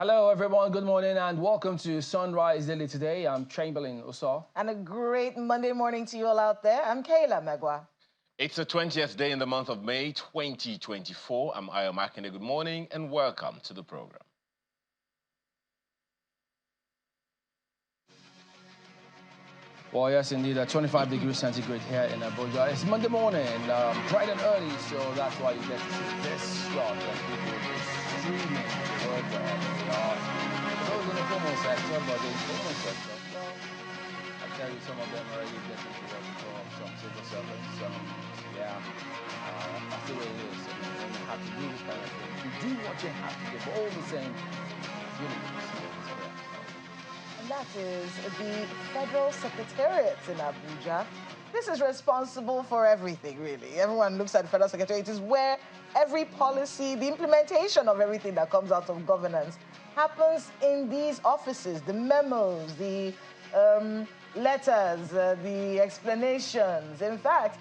Hello, everyone. Good morning and welcome to Sunrise Daily today. I'm Chamberlain Osaw. And a great Monday morning to you all out there. I'm Kayla Megwa. It's the 20th day in the month of May, 2024. I'm Ayo Makinde. Good morning and welcome to the program. Well, yes, indeed, 25 degrees centigrade here in Abuja. It's Monday morning, bright and early, so that's why you get to see this shot and people just streaming the world wherever they are. Those in the formal sector, but the informal sector, well, I tell you, some of them already getting to work for some civil servants. That's the way it is. I mean, when you have to do this kind of thing, you do what you have to do, but all the same, it's really good. And that is the Federal Secretariat in Abuja. This is responsible for everything, really. Everyone looks at the Federal Secretariat. It is where every policy, the implementation of everything that comes out of governance happens in these offices. The memos, the letters, the explanations. In fact,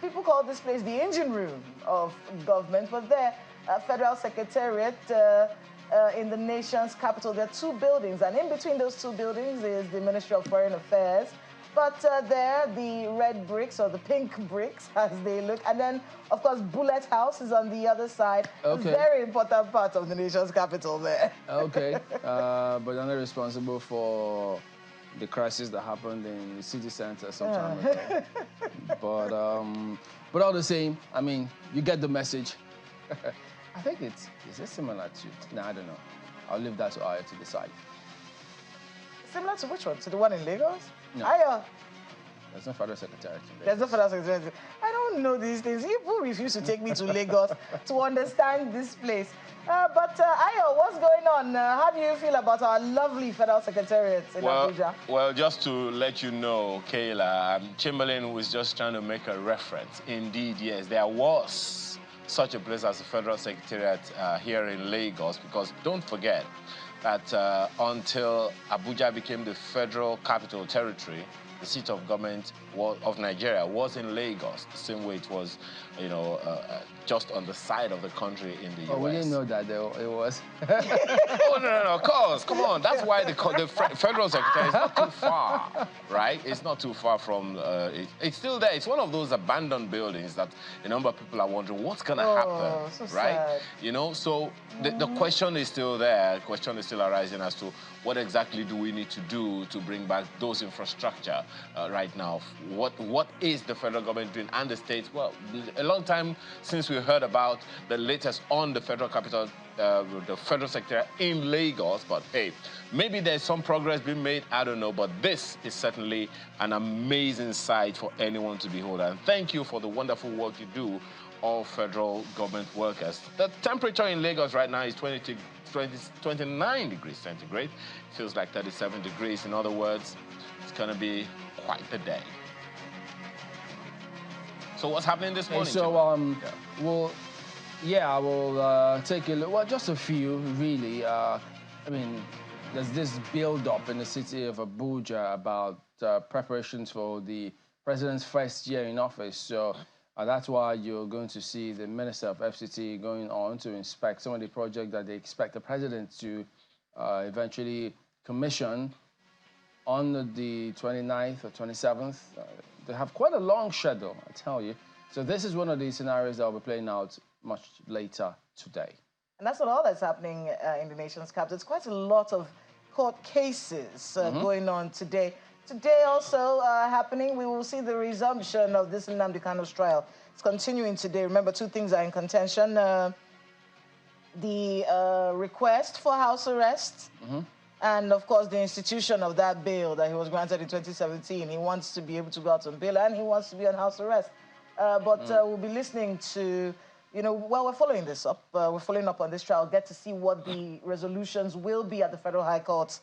people call this place the engine room of government, but there, Federal Secretariat in the nation's capital, there are two buildings, and in between those two buildings is the Ministry of Foreign Affairs. But there, the red bricks or the pink bricks, as they look, and then, of course, Bullet House is on the other side. Okay. A very important part of the nation's capital there. Okay, but I'm not responsible for the crisis that happened in the city center some time ago. But all the same, I mean, you get the message. I think is it similar to, no, I don't know. I'll leave that to Ayo to decide. Similar to which one? To the one in Lagos? No. Ayo. There's no Federal Secretariat in Lagos. There's no Federal Secretariat. I don't know these things. People refuse to take me to Lagos to understand this place. But Ayo, what's going on? How do you feel about our lovely Federal Secretariat in Abuja? Well, just to let you know, Kayla, Chamberlain was just trying to make a reference. Indeed, yes, there was such a place as the Federal Secretariat here in Lagos, because don't forget that until Abuja became the federal capital territory, the seat of government of Nigeria was in Lagos, the same way it was, just on the side of the country in the US. Oh, we didn't know that though. It was. Oh, no, of course. Come on. That's why the Federal Secretary is not too far, right? It's not too far from, it's still there. It's one of those abandoned buildings that a number of people are wondering what's going to happen, so right? Sad. So the question is still there. The question is still arising as to what exactly do we need to do to bring back those infrastructure right now? What is the federal government doing and the states? Well, a long time since we heard about the latest on the federal capital, the Federal Secretariat in Lagos, but hey, maybe there's some progress being made, I don't know, but this is certainly an amazing sight for anyone to behold. And thank you for the wonderful work you do, all federal government workers. The temperature in Lagos right now is 29 degrees centigrade. It feels like 37 degrees. In other words, it's going to be quite the day. So what's happening this morning? So, I will take a look. Well, just a few, really. I mean, there's this build-up in the city of Abuja about preparations for the president's first year in office. So that's why you're going to see the Minister of FCT going on to inspect some of the projects that they expect the president to eventually commission on the 29th or 27th. They have quite a long schedule, I tell you. So this is one of the scenarios that will be playing out much later today. And that's not all that's happening in the nation's capital. There's quite a lot of court cases going on today. Today also happening, we will see the resumption of this Nnamdi Kanu's trial. It's continuing today. Remember, two things are in contention. The request for house arrest and, of course, the institution of that bail that he was granted in 2017. He wants to be able to go out on bail and he wants to be on house arrest. We'll be listening to, we're following this up. We're following up on this trial, get to see what the resolutions will be at the Federal High Court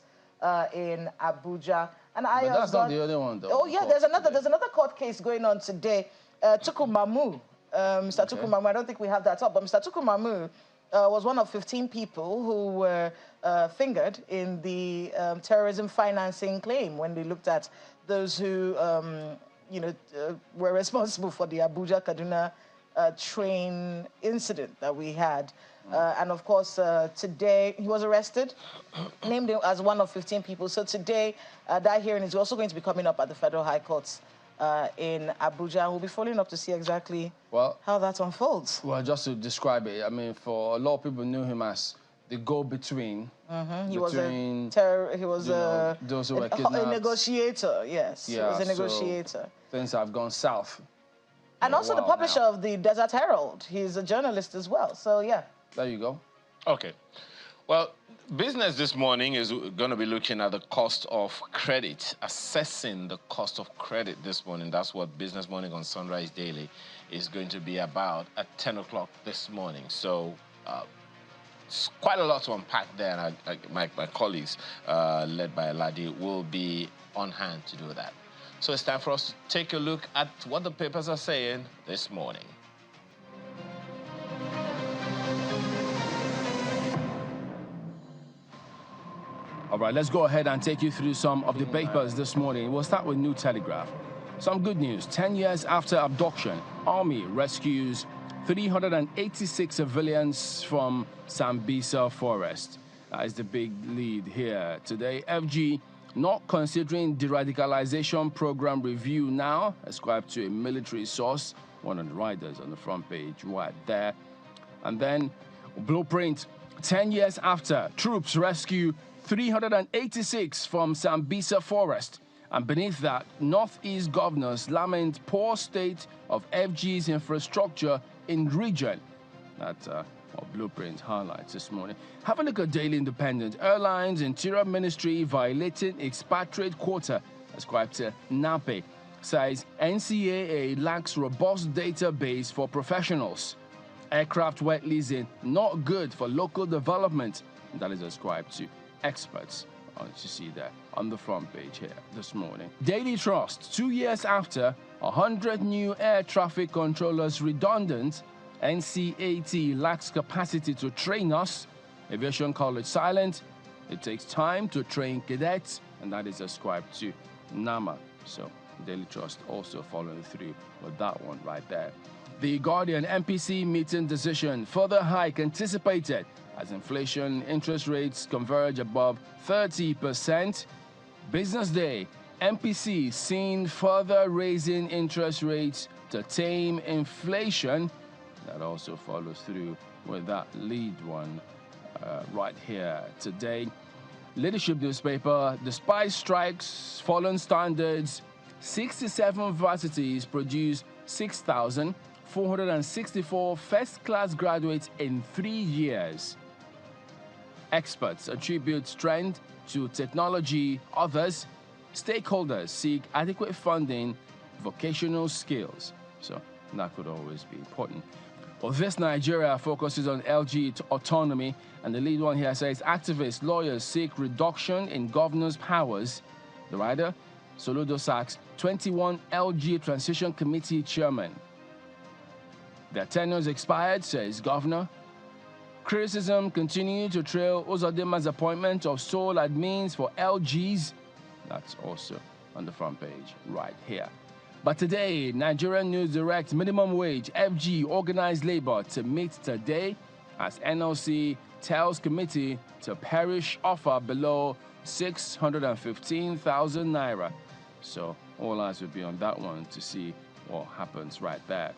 in Abuja. And but that's not the only one, though. Oh, yeah, there's another court case going on today. Tuku Mamu, Mr. Tuku Mamu, I don't think we have that up, but Mr. Tuku Mamu was one of 15 people who were fingered in the terrorism financing claim when they looked at those who, were responsible for the Abuja-Kaduna train incident that we had. And of course, today he was arrested, named him as one of 15 people. So today, that hearing is also going to be coming up at the Federal High Courts in Abuja. We'll be following up to see exactly how that unfolds. Well, just to describe it, I mean, for a lot of people knew him as the go-between. He was those who were kidnapped. A negotiator, yes. Yeah, he was a negotiator. So things have gone south. And also the publisher of the Desert Herald. He's a journalist as well, so yeah. There you go. Okay. Well, business this morning is going to be looking at the cost of credit, assessing the cost of credit this morning. That's what Business Morning on Sunrise Daily is going to be about at 10 o'clock this morning. So it's quite a lot to unpack there, and my colleagues, led by Ladi, will be on hand to do that. So it's time for us to take a look at what the papers are saying this morning. All right, let's go ahead and take you through some of the papers this morning. We'll start with New Telegraph. Some good news. 10 years after abduction, Army rescues 386 civilians from Sambisa forest. That is the big lead here today. FG not considering de-radicalization program review now, ascribed to a military source. One of the riders on the front page right there. And then Blueprint, 10 years after, troops rescue 386 from Sambisa forest. And beneath that, Northeast governors lament poor state of FG's infrastructure in region. That's what Blueprint highlights this morning. Have a look at Daily Independent. Airlines, Interior Ministry violating expatriate quota, ascribed to NAPE. Says NCAA lacks robust database for professionals. Aircraft wet leasing, not good for local development. That is ascribed to experts. You see that on the front page here this morning. Daily Trust, 2 years after, 100 new air traffic controllers redundant. NCAT lacks capacity to train us. Aviation College silent. It takes time to train cadets, and that is ascribed to NAMA. So Daily Trust also following through with that one right there. The Guardian MPC meeting decision, further hike anticipated as inflation interest rates converge above 30%. Business Day, MPC seen further raising interest rates to tame inflation. That also follows through with that lead one right here today. Leadership newspaper, despite strikes, fallen standards, 67 varsities produce 6,464 first-class graduates in 3 years. Experts attribute strength to technology. Others, stakeholders seek adequate funding, vocational skills. So that could always be important. Well, This Nigeria focuses on LG autonomy, and the lead one here says activists, lawyers seek reduction in governors' powers. The writer, Soludo sacks 21 LG Transition Committee chairmen. Their tenures expired, says governor. Criticism continued to trail Uzodimma's appointment of sole admins for LGs. That's also on the front page right here. But today, Nigerian News Direct minimum wage, FG, organized labor to meet today as NLC tells committee to perish offer below 615,000 naira. So all eyes will be on that one to see what happens right there.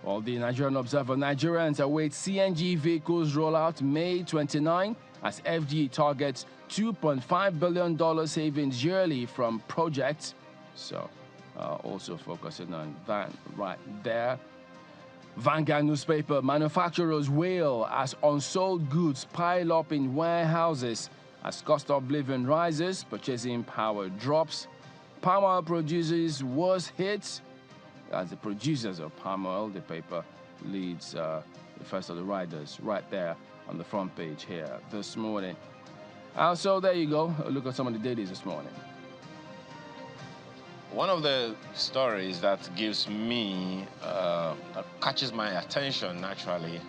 Well, the Nigerian Observer, Nigerians await CNG vehicles rollout May 29 as FG targets $2.5 billion savings yearly from projects. So also focusing on that right there. Vanguard newspaper, manufacturers wail as unsold goods pile up in warehouses as cost of living rises, purchasing power drops. Palm oil producers worst hit. As the producers of palm oil, the paper leads the first of the riders right there on the front page here this morning. So there you go. A look at some of the dailies this morning. One of the stories that gives me, that catches my attention naturally,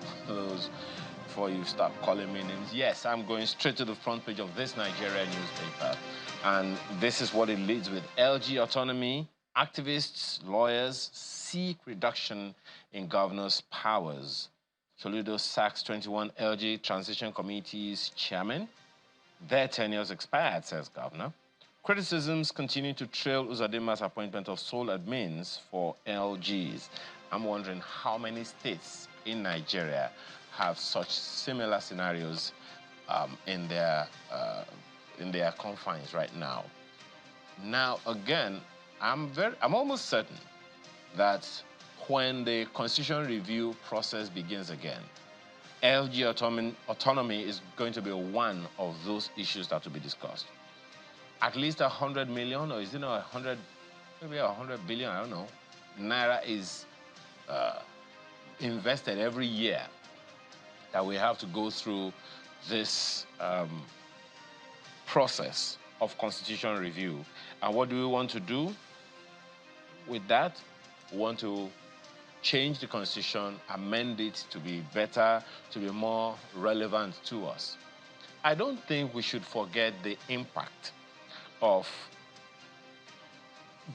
before you start calling me names, yes, I'm going straight to the front page of This Nigeria newspaper. And this is what it leads with. LG autonomy Activists, lawyers seek reduction in governor's powers. Soludo sacks 21 LG Transition Committee's chairman. Their tenures expired, says governor. Criticisms continue to trail Uzadima's appointment of sole admins for LGs. I'm wondering how many states in Nigeria have such similar scenarios in their confines right now. Now, again, I'm almost certain that when the constitutional review process begins again, LG autonomy is going to be one of those issues that will be discussed. At least 100 million, or is it 100, maybe 100 billion, I don't know, Naira is invested every year that we have to go through this process of constitutional review. And what do we want to do with that? We want to change the constitution, amend it to be better, to be more relevant to us. I don't think we should forget the impact of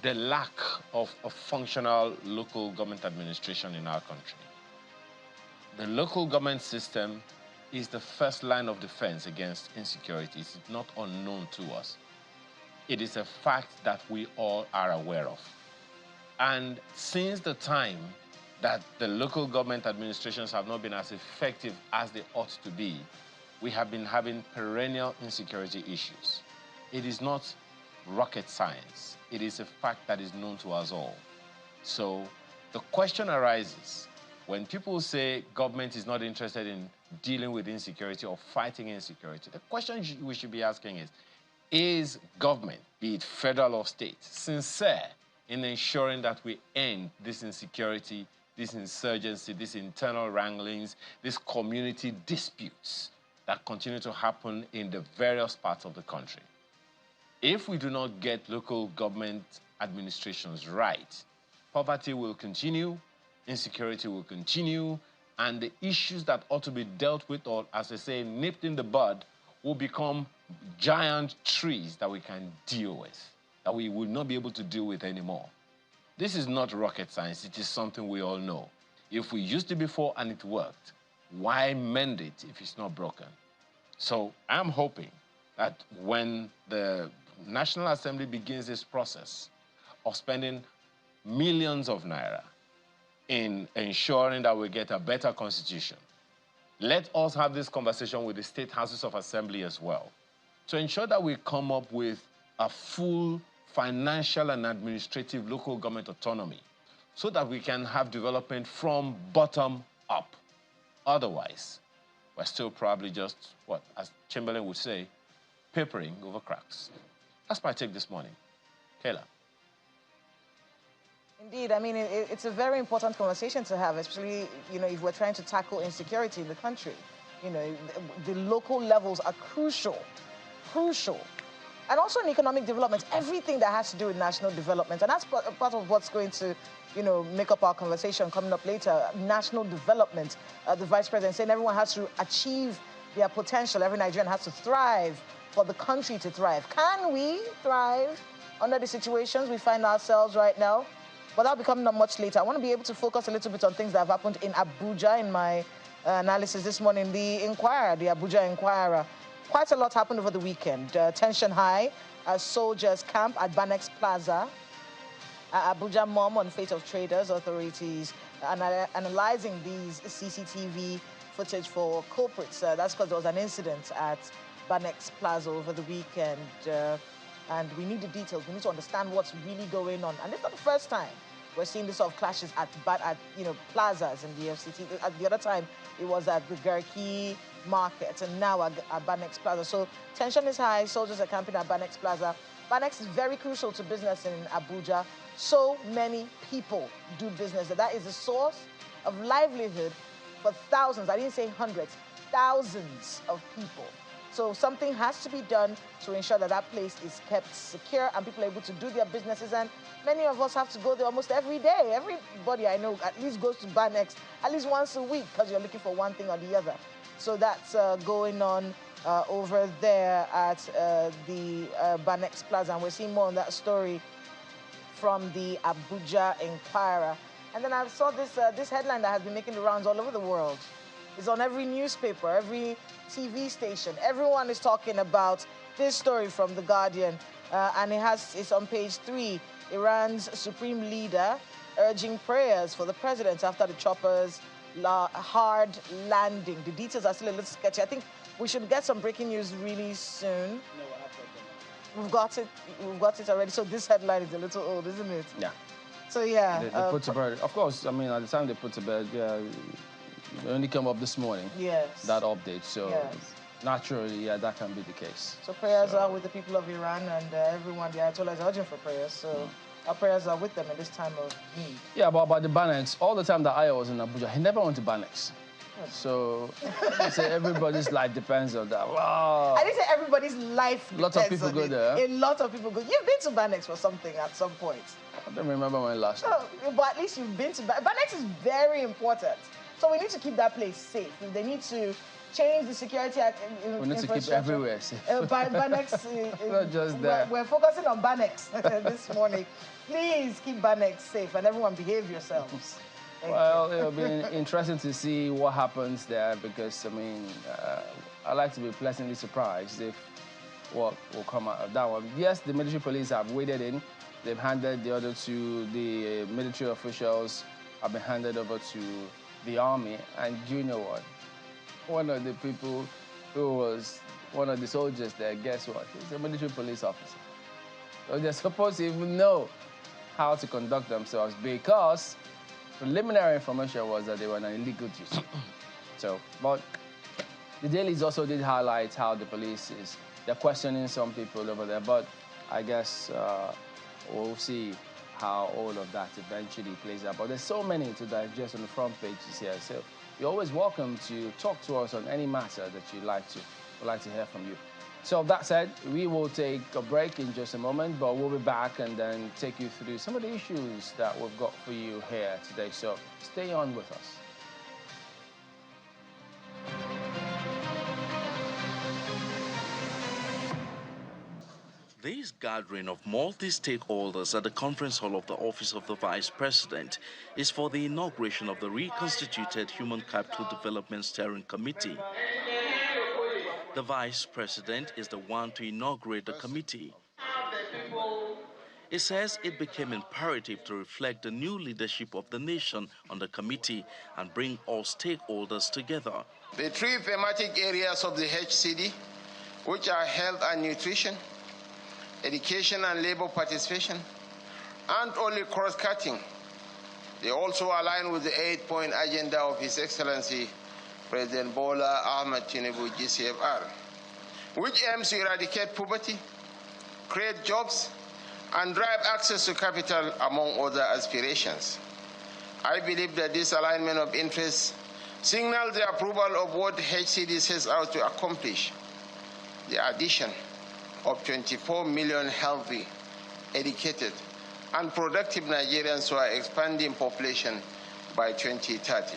the lack of a functional local government administration in our country. The local government system is the first line of defense against insecurity. It's not unknown to us. It is a fact that we all are aware of. And since the time that the local government administrations have not been as effective as they ought to be, we have been having perennial insecurity issues. It is not rocket science. It is a fact that is known to us all. So the question arises, when people say government is not interested in dealing with insecurity or fighting insecurity, the question we should be asking is government, be it federal or state, sincere in ensuring that we end this insecurity, this insurgency, these internal wranglings, these community disputes that continue to happen in the various parts of the country? If we do not get local government administrations right, poverty will continue, insecurity will continue, and the issues that ought to be dealt with, or as they say, nipped in the bud, will become giant trees that we can deal with, that we will not be able to deal with anymore. This is not rocket science. It is something we all know. If we used it before and it worked, why mend it if it's not broken? So I'm hoping that when the National Assembly begins this process of spending millions of naira in ensuring that we get a better constitution, let us have this conversation with the state houses of assembly as well, to ensure that we come up with a full financial and administrative local government autonomy so that we can have development from bottom up. Otherwise, we're still probably just, what, as Chamberlain would say, papering over cracks. That's my take this morning. Kayla. Indeed, I mean, it's a very important conversation to have, especially, if we're trying to tackle insecurity in the country. The local levels are crucial. And also in economic development, everything that has to do with national development. And that's part of what's going to, make up our conversation coming up later. National development, the Vice President saying everyone has to achieve their potential. Every Nigerian has to thrive for the country to thrive. Can we thrive under the situations we find ourselves right now? But that'll be coming up much later. I want to be able to focus a little bit on things that have happened in Abuja in my analysis this morning. The Abuja Inquirer. Quite a lot happened over the weekend. Tension high as soldiers camp at Banex Plaza. Abuja mom on fate of traders. Authorities analyzing these CCTV footage for culprits. That's because there was an incident at Banex Plaza over the weekend. And we need the details. We need to understand what's really going on. And it's not the first time we're seeing this sort of clashes at plazas in the FCT. At the other time, it was at the Garki market, and now at Banex Plaza. So tension is high. Soldiers are camping at Banex Plaza. Banex is very crucial to business in Abuja. So many people do business. That is a source of livelihood for thousands. I didn't say hundreds, thousands of people. So something has to be done to ensure that that place is kept secure and people are able to do their businesses. And many of us have to go there almost every day. Everybody I know at least goes to Banex at least once a week because you're looking for one thing or the other. So that's going on over there at the Banex Plaza. And we're seeing more on that story from the Abuja Inquirer. And then I saw this headline that has been making the rounds all over the world. It's on every newspaper, every TV station. Everyone is talking about this story from The Guardian, and it's on page 3. Iran's supreme leader urging prayers for the president after the chopper's hard landing. The details are still a little sketchy. I think we should get some breaking news really soon. No, I have to. We've got it. We've got it already. So this headline is a little old, isn't it? Yeah. So yeah. They put to bed. Of course, I mean, at the time they put to bed, yeah, it only came up this morning. Yes. That update. So yes. Naturally, yeah, that can be the case. So prayers are with the people of Iran, and everyone, the Ayatollah is urging for prayers. So our prayers are with them in this time of need. Yeah, but about the Banex, all the time that I was in Abuja, he never went to Banex. So I say everybody's life depends on that. Wow. I didn't say everybody's life depends on it. Lots of people go there. A lot of people go. You've been to Banex for something at some point. I don't remember when last. Oh, but at least you've been to Banex. Banex is very important. So we need to keep that place safe. They need to change the security we need to keep everywhere safe. Banex, not just there. We're focusing on Banex this morning. Please keep Banex safe and everyone behave yourselves. Well, it'll be interesting to see what happens there because, I mean, I like to be pleasantly surprised if what will come out of that one. Yes, the military police have waded in. They've handed the other two, the military officials have been handed over to the army. And do you know what? One of the people who was one of the soldiers there, guess what? He's a military police officer. So they're supposed to even know how to conduct themselves because preliminary information was that they were on an illegal duty. So, but the dailies also did highlight how the police they're questioning some people over there, but I guess we'll see how all of that eventually plays out. But there's so many to digest on the front pages here. So you're always welcome to talk to us on any matter that you'd like to. We'd like to hear from you. So that said, we will take a break in just a moment, but we'll be back and then take you through some of the issues that we've got for you here today. So stay on with us. This gathering of multi-stakeholders at the conference hall of the Office of the Vice President is for the inauguration of the reconstituted Human Capital Development Steering Committee. The Vice President is the one to inaugurate the committee. It says it became imperative to reflect the new leadership of the nation on the committee and bring all stakeholders together. The three thematic areas of the HCD, which are health and nutrition, education and labor participation, aren't only cross-cutting. They also align with the 8-point agenda of His Excellency President Bola Ahmed Tinubu GCFR, which aims to eradicate poverty, create jobs, and drive access to capital, among other aspirations. I believe that this alignment of interests signals the approval of what HCD sets out to accomplish, the addition of 24 million healthy, educated, and productive Nigerians to our expanding population by 2030.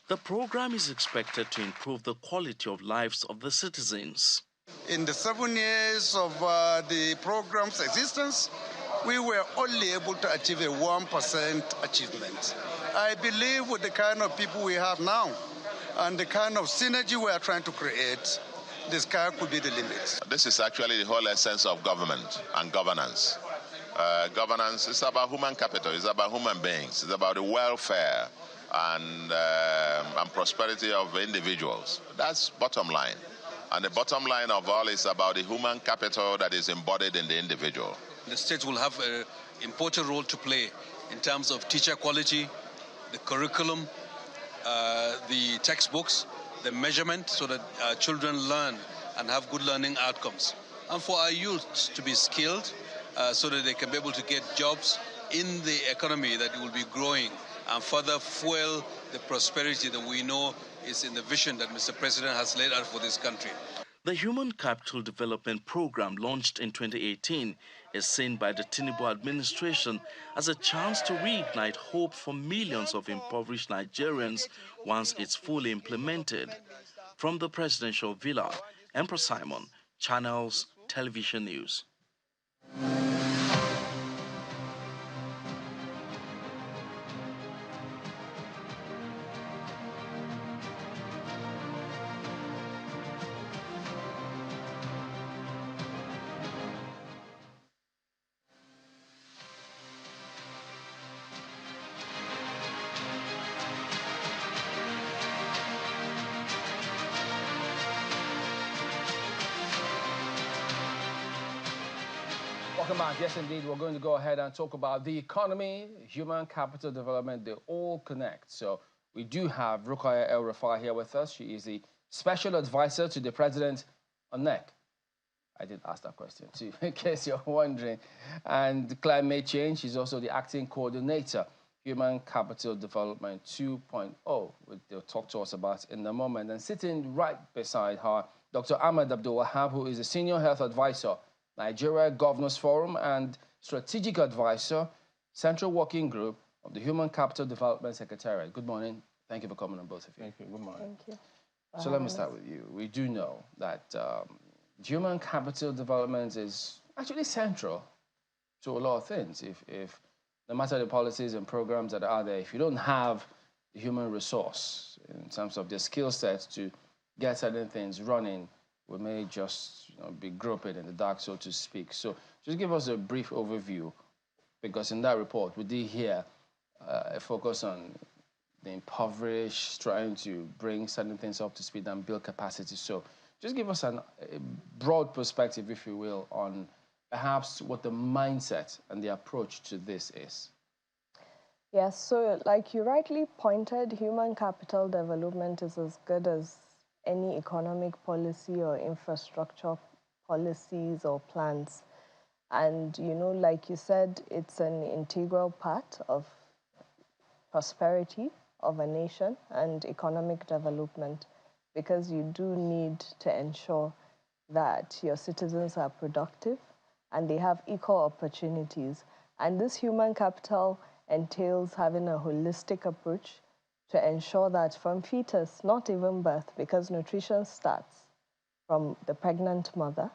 The program is expected to improve the quality of lives of the citizens. In the 7 years of the program's existence, we were only able to achieve a 1% achievement. I believe with the kind of people we have now and the kind of synergy we are trying to create, the sky could be the limit. This is actually the whole essence of government and governance. Governance is about human capital, it's about human beings, it's about the welfare and prosperity of individuals. That's bottom line. And the bottom line of all is about the human capital that is embodied in the individual. The state will have an important role to play in terms of teacher quality, the curriculum, the textbooks, the measurement so that children learn and have good learning outcomes. And for our youth to be skilled so that they can be able to get jobs in the economy that will be growing and further fuel the prosperity that we know is in the vision that Mr. President has laid out for this country. The Human Capital Development Program, launched in 2018, is seen by the Tinubu administration as a chance to reignite hope for millions of impoverished Nigerians once it's fully implemented. From the presidential villa, Emperor Simon, Channels Television News. Welcome back. Yes, indeed, we're going to go ahead and talk about the economy, human capital development. They all connect. So we do have Rukaya El Rafai here with us. She is the special advisor to the president on NEC. I did ask that question too, in case you're wondering. And climate change, she's also the acting coordinator, Human Capital Development 2.0, which they'll talk to us about in a moment. And sitting right beside her, Dr. Ahmed Abdul Wahab, who is a senior health advisor, Nigeria Governors Forum, and strategic advisor, Central Working Group of the Human Capital Development Secretariat. Good morning. Thank you for coming on, both of you. Thank you. Good morning. Thank you. So let me start with you. We do know that human capital development is actually central to a lot of things. If no matter the policies and programs that are there, if you don't have the human resource in terms of the skill sets to get certain things running, we may just be groping in the dark, so to speak. So just give us a brief overview, because in that report, we did hear a focus on the impoverished, trying to bring certain things up to speed and build capacity. So just give us a broad perspective, if you will, on perhaps what the mindset and the approach to this is. Yes, so like you rightly pointed, human capital development is as good as any economic policy or infrastructure policies or plans. And, like you said, it's an integral part of prosperity of a nation and economic development, because you do need to ensure that your citizens are productive and they have equal opportunities. And this human capital entails having a holistic approach to ensure that from fetus, not even birth, because nutrition starts from the pregnant mother,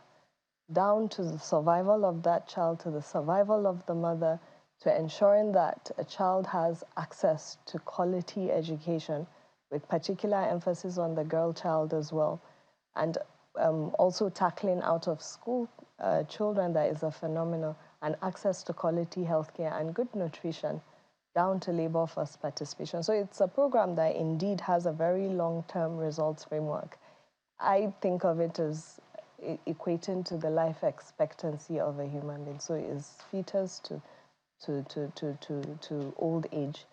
down to the survival of that child, to the survival of the mother, to ensuring that a child has access to quality education, with particular emphasis on the girl child as well. And also tackling out of school children, that is a phenomenon, and access to quality healthcare and good nutrition, down to labor force participation. So it's a program that indeed has a very long-term results framework. I think of it as equating to the life expectancy of a human being. So it's fetus to old age.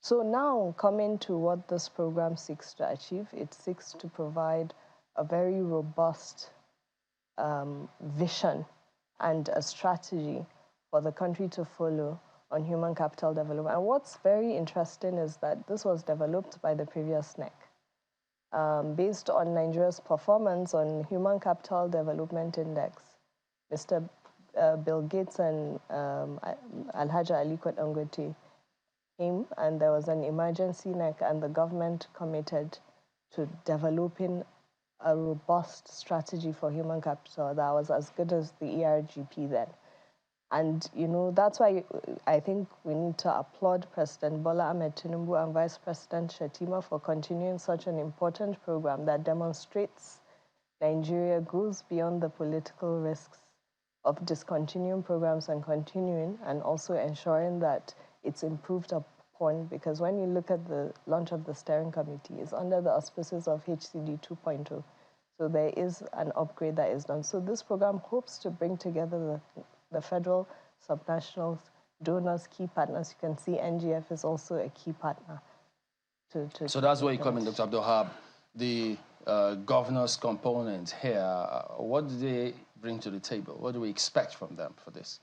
So now, coming to what this program seeks to achieve, it seeks to provide a very robust vision and a strategy for the country to follow on human capital development. And what's very interesting is that this was developed by the previous NEC, based on Nigeria's performance on Human Capital Development Index. Mr. Bill Gates and Alhaji Aliko Dangote came, and there was an emergency NEC, and the government committed to developing a robust strategy for human capital that was as good as the ERGP then. And, that's why I think we need to applaud President Bola Ahmed Tinubu and Vice President Shetima for continuing such an important program that demonstrates Nigeria goes beyond the political risks of discontinuing programs and continuing, and also ensuring that it's improved upon, because when you look at the launch of the steering committee, it's under the auspices of HCD 2.0. So there is an upgrade that is done. So this program hopes to bring together the federal, subnationals, donors, key partners. You can see NGF is also a key partner. So that's where you come in, Dr. Abdul Wahab, the governors component here. What do they bring to the table? What do we expect from them for this?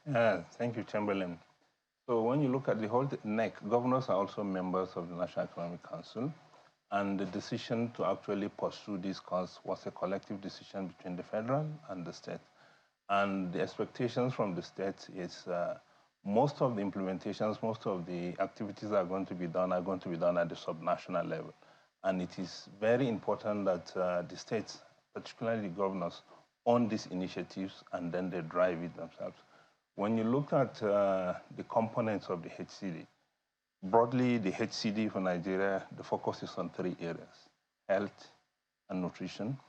Thank you, Chamberlain. So when you look at the whole NEC, governors are also members of the National Economic Council, and the decision to actually pursue this cause was a collective decision between the federal and the state. And the expectations from the state is most of the implementations, most of the activities that are going to be done at the subnational level. And it is very important that the states, particularly the governors, own these initiatives and then they drive it themselves. When you look at the components of the HCD, broadly the HCD for Nigeria, the focus is on 3 areas: health and nutrition,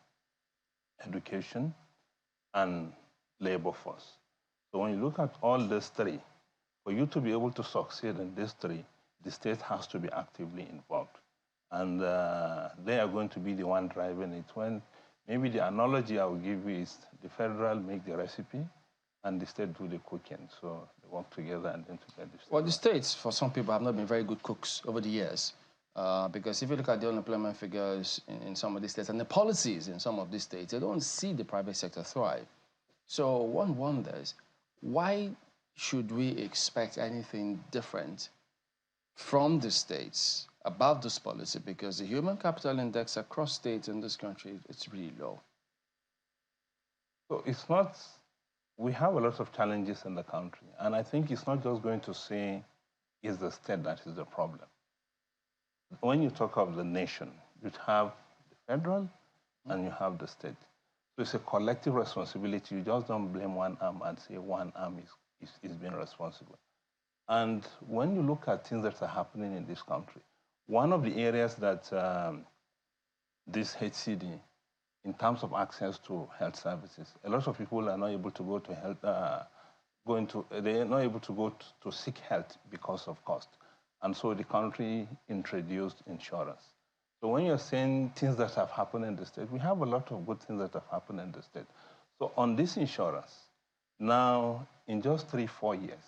education, and labor force. So when you look at all these 3, for you to be able to succeed in these 3, the state has to be actively involved. And they are going to be the one driving it. When maybe the analogy I will give you is the federal make the recipe and the state do the cooking. So they work together and then to get this. Well, the states, for some people, have not been very good cooks over the years. Because if you look at the unemployment figures in some of these states and the policies in some of these states, they don't see the private sector thrive. So one wonders, why should we expect anything different from the states about this policy? Because the human capital index across states in this country, it's really low. So it's not, we have a lot of challenges in the country. And I think it's not just going to say, it's the state that is the problem. When you talk of the nation, you have the federal and you have the state. So it's a collective responsibility. You just don't blame one arm and say one arm is being responsible. And when you look at things that are happening in this country, one of the areas that this HCD, in terms of access to health services, a lot of people are not able to go to health, they are not able to go to seek health because of cost. And so the country introduced insurance. So when you're saying things that have happened in the state, we have a lot of good things that have happened in the state. So on this insurance, now in just 3-4 years,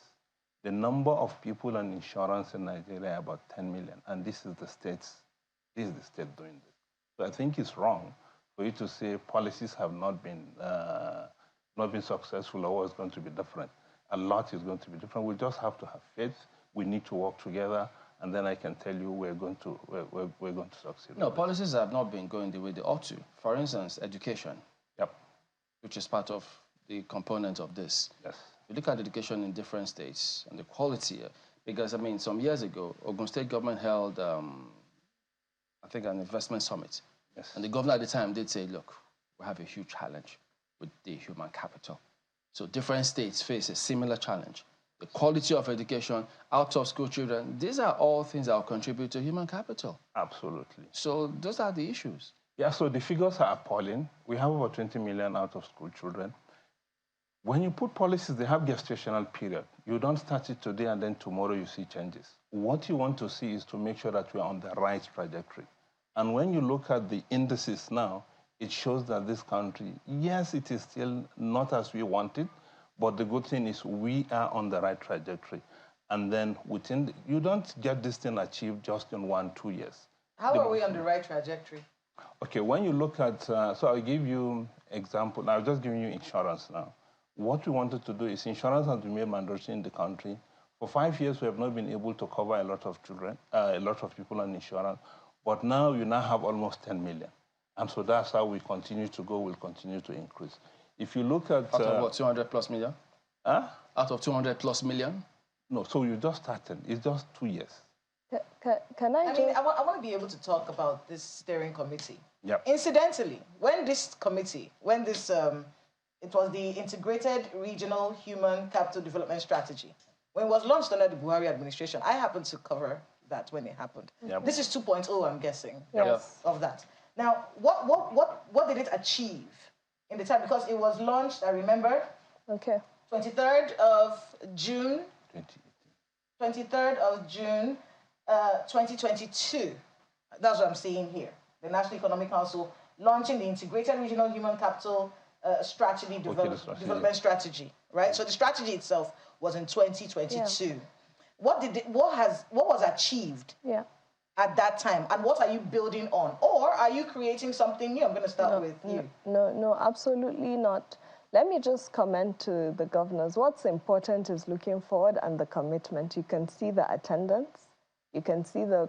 the number of people on insurance in Nigeria are about 10 million. And this is the state doing this. So I think it's wrong for you to say policies have not been successful or what's going to be different. A lot is going to be different. We just have to have faith. We need to work together, and then I can tell you we're going to succeed. No, policies have not been going the way they ought to. For instance, education, which is part of the component of this. Yes. You look at education in different states and the quality, because, I mean, some years ago, Ogun State government held, I think, an investment summit. Yes. And the governor at the time did say, look, we have a huge challenge with the human capital. So different states face a similar challenge. The quality of education, out-of-school children, these are all things that will contribute to human capital. Absolutely. So those are the issues. Yeah, so the figures are appalling. We have over 20 million out-of-school children. When you put policies, they have gestational period. You don't start it today and then tomorrow you see changes. What you want to see is to make sure that we are on the right trajectory. And when you look at the indices now, it shows that this country, yes, it is still not as we wanted, but the good thing is we are on the right trajectory. And then you don't get this thing achieved just in 1-2 years. How are we on the right trajectory? Okay, when you look at, so I'll give you example. I'll just give you insurance now. What we wanted to do is insurance has been made mandatory in the country. For 5 years, we have not been able to cover a lot of children, a lot of people on insurance. But now you now have almost 10 million. And so that's how we continue to go, we'll continue to increase. If you look at... Out of what, 200 plus million? Huh? Out of 200 plus million? No, so you just started. It's just 2 years. Can I mean, I want to be able to talk about this steering committee. Yep. Incidentally, when this committee, it was the Integrated Regional Human Capital Development Strategy, when it was launched under the Buhari administration, I happened to cover that when it happened. Yep. This is 2.0, I'm guessing, yes. of that. Now, what did it achieve in the time? Because it was launched, I remember, 23rd of June, 2022. That's what I'm seeing here. The National Economic Council launching the Integrated Regional Human Capital Strategy Development Strategy, right? So the strategy itself was in 2022. Yeah. What was achieved at that time, and what are you building on, or are you creating something new? I'm going to start with you. No, absolutely not. Let me just comment to the governors. What's important is looking forward and the commitment. You can see the attendance. You can see the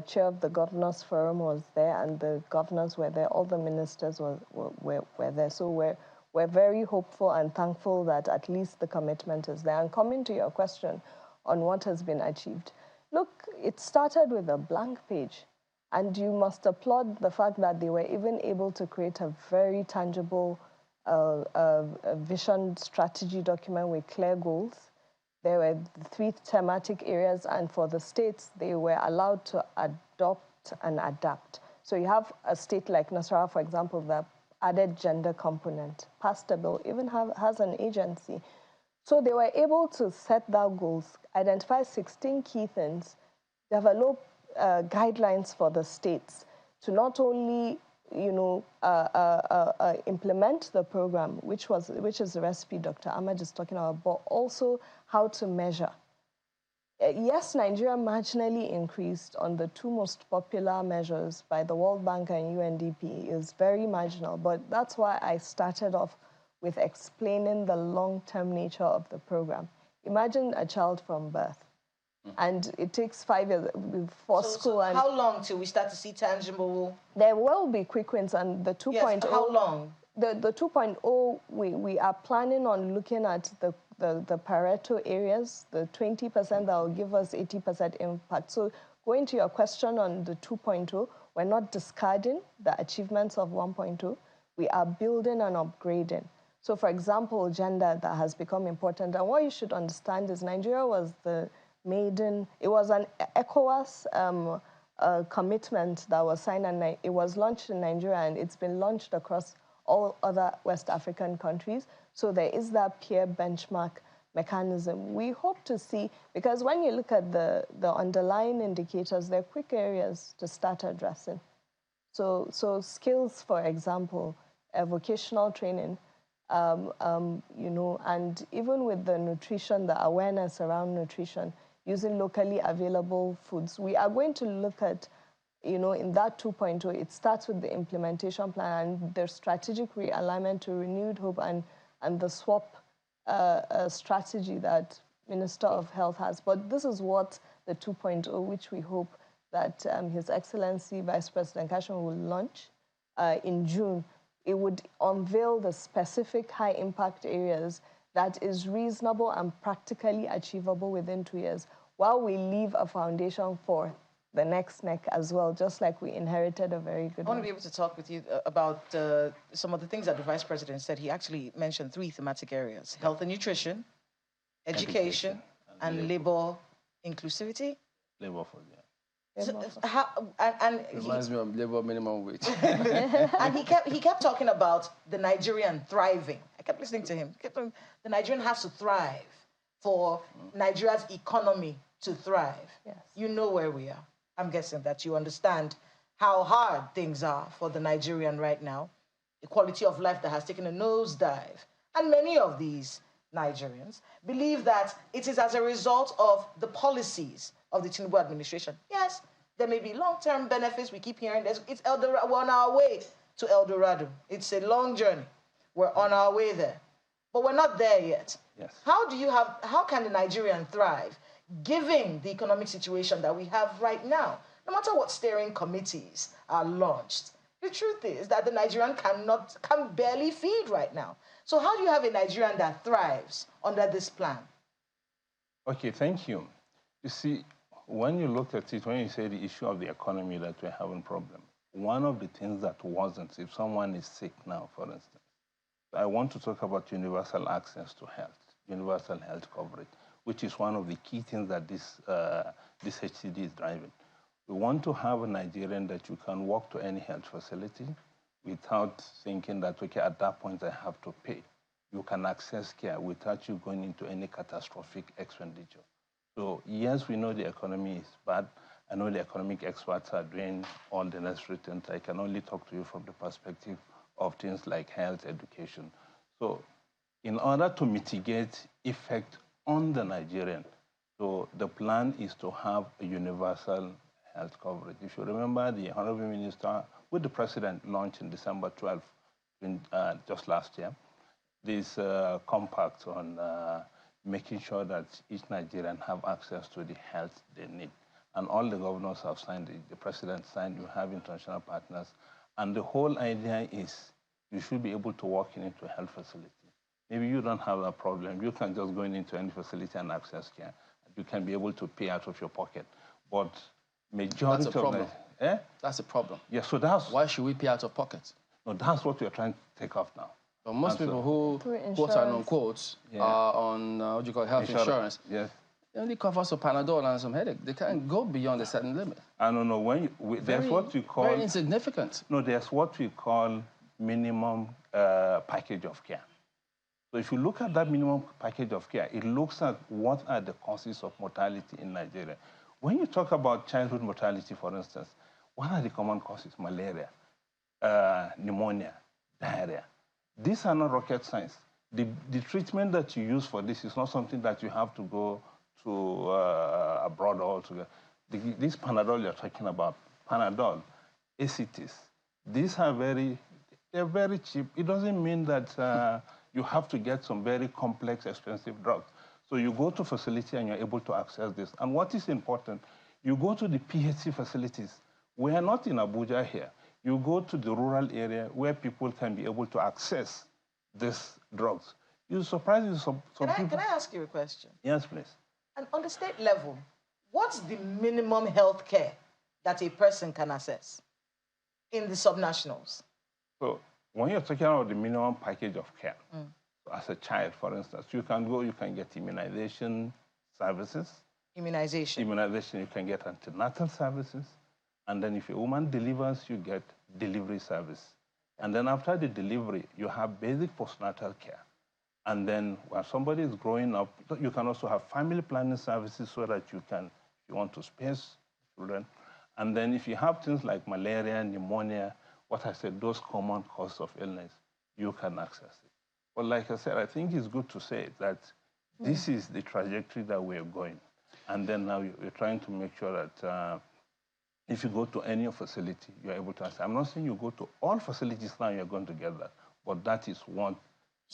chair of the Governors Forum was there, and the governors were there. All the ministers were there. So we're very hopeful and thankful that at least the commitment is there. And coming to your question on what has been achieved, look, it started with a blank page. And you must applaud the fact that they were even able to create a very tangible a vision strategy document with clear goals. There were 3 thematic areas, and for the states, they were allowed to adopt and adapt. So you have a state like Nasarawa, for example, that added gender component, passed a bill, even has an agency. So they were able to set their goals, identify 16 key things, develop guidelines for the states to not only implement the program, which is the recipe Dr. Ahmed is talking about, but also how to measure. Yes, Nigeria marginally increased on the two most popular measures by the World Bank and UNDP is very marginal, but that's why I started off with explaining the long-term nature of the program. Imagine a child from birth, and it takes 5 years before school. So how long till we start to see tangible? There will be quick wins, and the 2.0. Yes, how long? The 2.0, we are planning on looking at the Pareto areas, the 20% that will give us 80% impact. So going to your question on the 2.0, we're not discarding the achievements of 1.0. We are building and upgrading. So for example, gender that has become important. And what you should understand is Nigeria was the maiden, it was an ECOWAS commitment that was signed, and it was launched in Nigeria, and it's been launched across all other West African countries. So there is that peer benchmark mechanism. We hope to see, because when you look at the underlying indicators, they're quick areas to start addressing. So skills, for example, vocational training, and even with the nutrition, the awareness around nutrition, using locally available foods. We are going to look at, in that 2.0, it starts with the implementation plan and the strategic realignment to renewed hope and the swap strategy that Minister of Health has. But this is what the 2.0, which we hope that His Excellency Vice President Kashim will launch in June. It would unveil the specific high-impact areas that is reasonable and practically achievable within 2 years, while we leave a foundation for the next NEC as well, just like we inherited a very good one. I want to be able to talk with you about some of the things that the Vice President said. He actually mentioned 3 thematic areas: health and nutrition, education and labor inclusivity. Labor for them. So, reminds me of labor minimum wage. And he kept talking about the Nigerian thriving. I kept listening to him. He kept talking, the Nigerian has to thrive for Nigeria's economy to thrive. Yes. You know where we are. I'm guessing that you understand how hard things are for the Nigerian right now, the quality of life that has taken a nosedive. And many of these Nigerians believe that it is as a result of the policies of the Tinubu administration. Yes, there may be long-term benefits. We keep hearing this. It's El Dorado. We're on our way to El Dorado. It's a long journey. We're on our way there. But we're not there yet. Yes. How can the Nigerian thrive, given the economic situation that we have right now? No matter what steering committees are launched, the truth is that the Nigerian can barely feed right now. So how do you have a Nigerian that thrives under this plan? Okay, thank you. You see, when you look at it, when you say the issue of the economy that we're having problem, one of the things that wasn't, if someone is sick now, for instance, I want to talk about universal access to health, universal health coverage, which is one of the key things that this HCD is driving. We want to have a Nigerian that you can walk to any health facility without thinking that, okay, at that point I have to pay. You can access care without you going into any catastrophic expenditure. So yes, we know the economy is bad. I know the economic experts are doing all the necessary things. I can only talk to you from the perspective of things like health, education. So in order to mitigate effect on the Nigerian, so the plan is to have a universal health coverage. If you remember, the Honorable Minister with the President launched in December 12th, just last year, this compact on making sure that each Nigerian have access to the health they need. And all the governors have signed it. The President signed, you have international partners. And the whole idea is you should be able to walk into a health facility. Maybe you don't have a problem. You can just go into any facility and access care. You can be able to pay out of your pocket. But majority That's a problem. That's a problem. Yeah, so that's... Why should we pay out of pocket? No, that's what we're trying to take off now. But most people who, quote and unquote, are on, what do you call it, health insurance, yes. They only cover some Panadol and some headache. They can't go beyond a certain limit. I don't know. There's what we call... Very insignificant. No, there's what we call minimum package of care. So if you look at that minimum package of care, it looks at what are the causes of mortality in Nigeria. When you talk about childhood mortality, for instance, what are the common causes? Malaria. pneumonia, diarrhea. These are not rocket science. The treatment that you use for this is not something that you have to go to abroad altogether. This Panadol you're talking about, Panadol, ACTs, these are they're very cheap. It doesn't mean that you have to get some very complex, expensive drugs. So you go to facility and you're able to access this. And what is important, you go to the PHC facilities. We are not in Abuja here. You go to the rural area where people can be able to access these drugs. You're surprised some people... Can I ask you a question? Yes, please. And on the state level, what's the minimum health care that a person can access in the subnationals? So when you're talking about the minimum package of care, so as a child, for instance, you can go, you can get immunization services. Immunization? Immunization, you can get antenatal services. And then if a woman delivers, you get delivery service. And then after the delivery, you have basic postnatal care. And then when somebody is growing up, you can also have family planning services so that you can, if you want to space children. And then if you have things like malaria, pneumonia, what I said, those common causes of illness, you can access it. But like I said, I think it's good to say that this is the trajectory that we're going. And then now we're trying to make sure that if you go to any facility, you're able to access. I'm not saying you go to all facilities now, you're going to get that. But that is what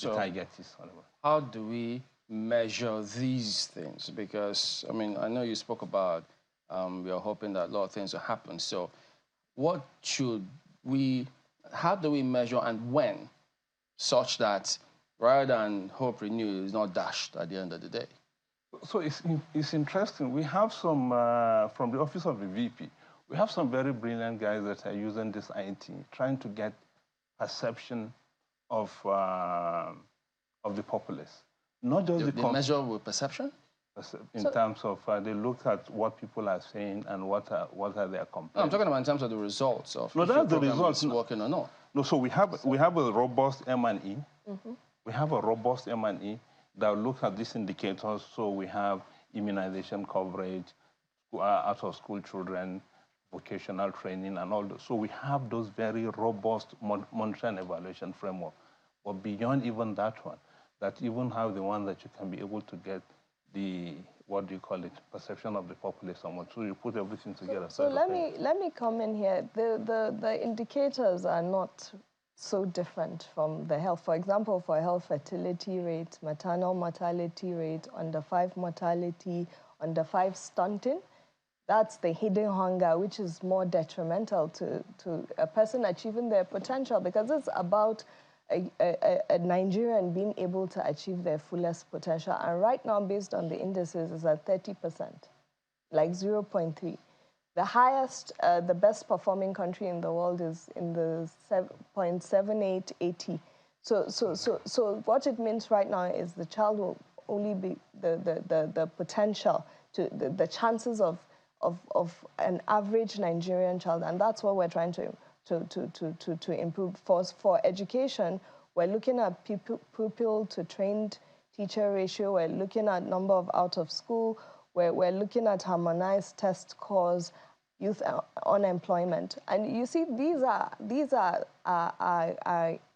the target is. How do we measure these things? Because, I mean, I know you spoke about we are hoping that a lot of things will happen. So what should we, how do we measure and when, such that rather than hope renewed is not dashed at the end of the day? So it's interesting. We have some, from the office of the VP, we have some very brilliant guys that are using this IT, trying to get perception of the populace. Not just they measure with perception? In terms of, they look at what people are saying and what are their complaints. No, I'm talking about in terms of the results of no, that's the results. Working or not. No, so we have a robust M&E. We have a robust M&E that looks at these indicators. So we have immunization coverage, out-of-school children, vocational training, and all those. So we have those very robust monitoring and evaluation framework. But beyond even that one, that even have the one that you can be able to get the, what do you call it, perception of the populace somewhat. So you put everything together. So let me come in here. The indicators are not so different from the health. For example, for health fertility rate, maternal mortality rate, under 5 mortality, under 5 stunting, that's the hidden hunger, which is more detrimental to a person achieving their potential, because it's about a Nigerian being able to achieve their fullest potential. And right now, based on the indices, is at 30%, like 0.3. The highest, the best performing country in the world is in the 0.7880. So what it means right now is the child will only be the potential to the chances of an average Nigerian child, and that's what we're trying to improve. For education, we're looking at pupil to trained teacher ratio. We're looking at number of out of school. We're looking at harmonized test scores, youth unemployment, and you see these are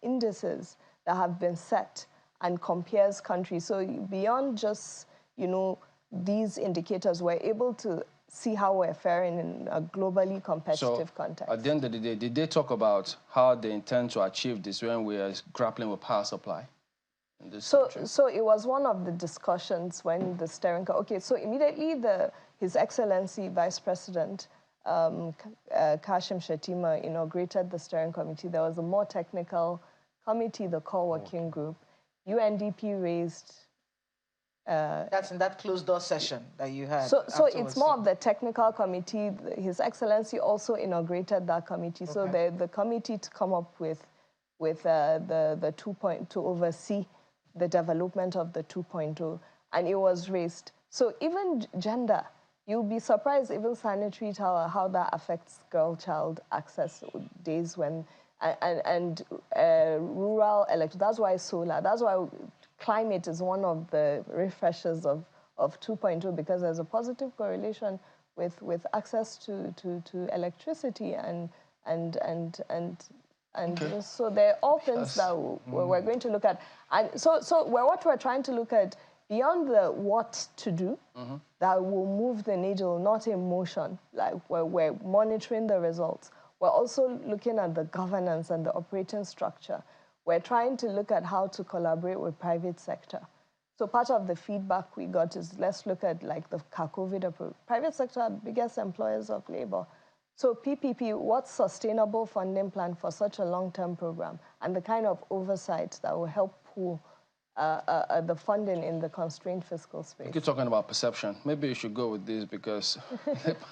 indices that have been set and compares countries. So beyond just these indicators, we're able to see how we're faring in a globally competitive context. At the end of the day, did they talk about how they intend to achieve this when we are grappling with power supply? So it was one of the discussions when the steering committee. Okay, so immediately His Excellency Vice President Kashim Shettima inaugurated the steering committee. There was a more technical committee, the core working group. UNDP raised. That's in that closed-door session that you had. So it's more of the technical committee. His Excellency also inaugurated that committee. Okay. So the committee to come up with the 2.0 to oversee the development of the 2.0, and it was raised. So even gender, you'll be surprised, even sanitary towel, how that affects girl-child access days when, and rural electricity. That's why solar, that's why climate is one of the refreshers of 2.0, because there's a positive correlation with access to electricity and And so they're all things that we're going to look at. And so what we're trying to look at beyond the what to do that will move the needle, not emotion, like we're monitoring the results. We're also looking at the governance and the operating structure. We're trying to look at how to collaborate with private sector. So part of the feedback we got is let's look at like the COVID approach. Private sector are biggest employers of labor. So PPP, what's sustainable funding plan for such a long-term program and the kind of oversight that will help pool the funding in the constrained fiscal space? You keep talking about perception. Maybe you should go with this because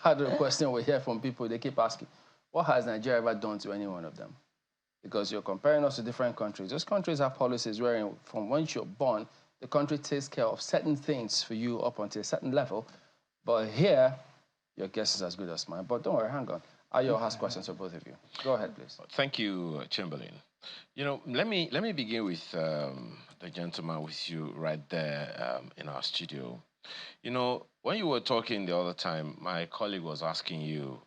part of the question we hear from people, they keep asking, what has Nigeria ever done to any one of them? Because you're comparing us to different countries. Those countries have policies where from once you're born, the country takes care of certain things for you up until a certain level. But here, your guess is as good as mine. But don't worry, hang on. Ayo has questions for both of you. Go ahead, please. Thank you, Chamberlain. You know, let me begin with the gentleman with you right there in our studio. You know, when you were talking the other time, my colleague was asking you,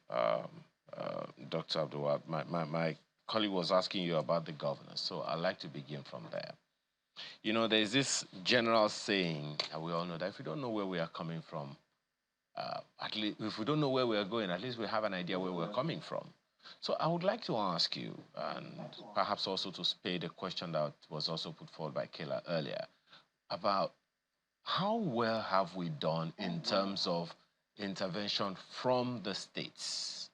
Dr. Abdul, my colleague was asking you about the governance. So I'd like to begin from there. You know, there's this general saying, and we all know that if we don't know where we are coming from, at least if we don't know where we are going, at least we have an idea where we're coming from. So I would like to ask you, and perhaps also to spade a question that was also put forward by Kayla earlier, about how well have we done in terms of intervention from the states?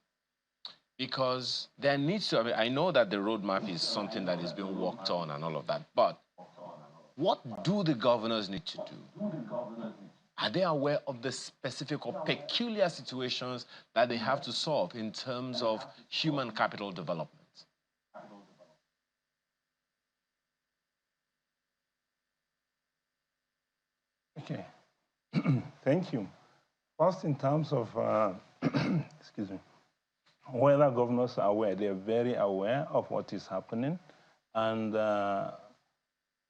Because there needs to, I know that the roadmap is something that is being worked on and all of that, but what do the governors need to do? Are they aware of the specific or peculiar situations that they have to solve in terms of human capital development? Okay, thank you. First, in terms of, excuse me, whether governors are aware, they're very aware of what is happening. And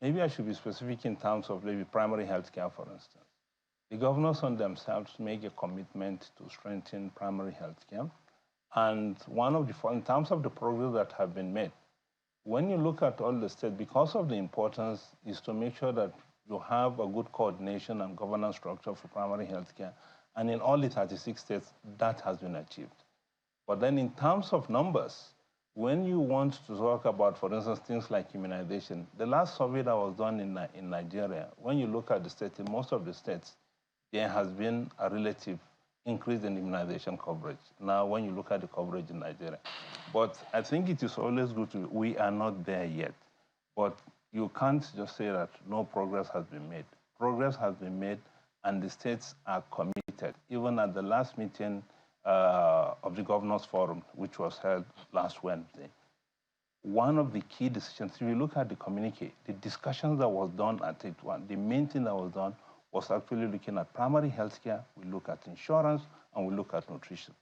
maybe I should be specific in terms of maybe primary health care, for instance. The governors on themselves make a commitment to strengthen primary health care. And one of the, in terms of the progress that have been made, when you look at all the states, because of the importance is to make sure that you have a good coordination and governance structure for primary health care. And in all the 36 states, that has been achieved. But then in terms of numbers, when you want to talk about, for instance, things like immunization, the last survey that was done in Nigeria, when you look at the states, in most of the states, there has been a relative increase in immunization coverage. Now, when you look at the coverage in Nigeria. But I think it is always good to, we are not there yet. But you can't just say that no progress has been made. Progress has been made, and the states are committed. Even at the last meeting of the Governors Forum, which was held last Wednesday, one of the key decisions, if you look at the communique, the discussions that was done at it, the main thing that was done was actually looking at primary health care, we look at insurance, and we look at nutrition.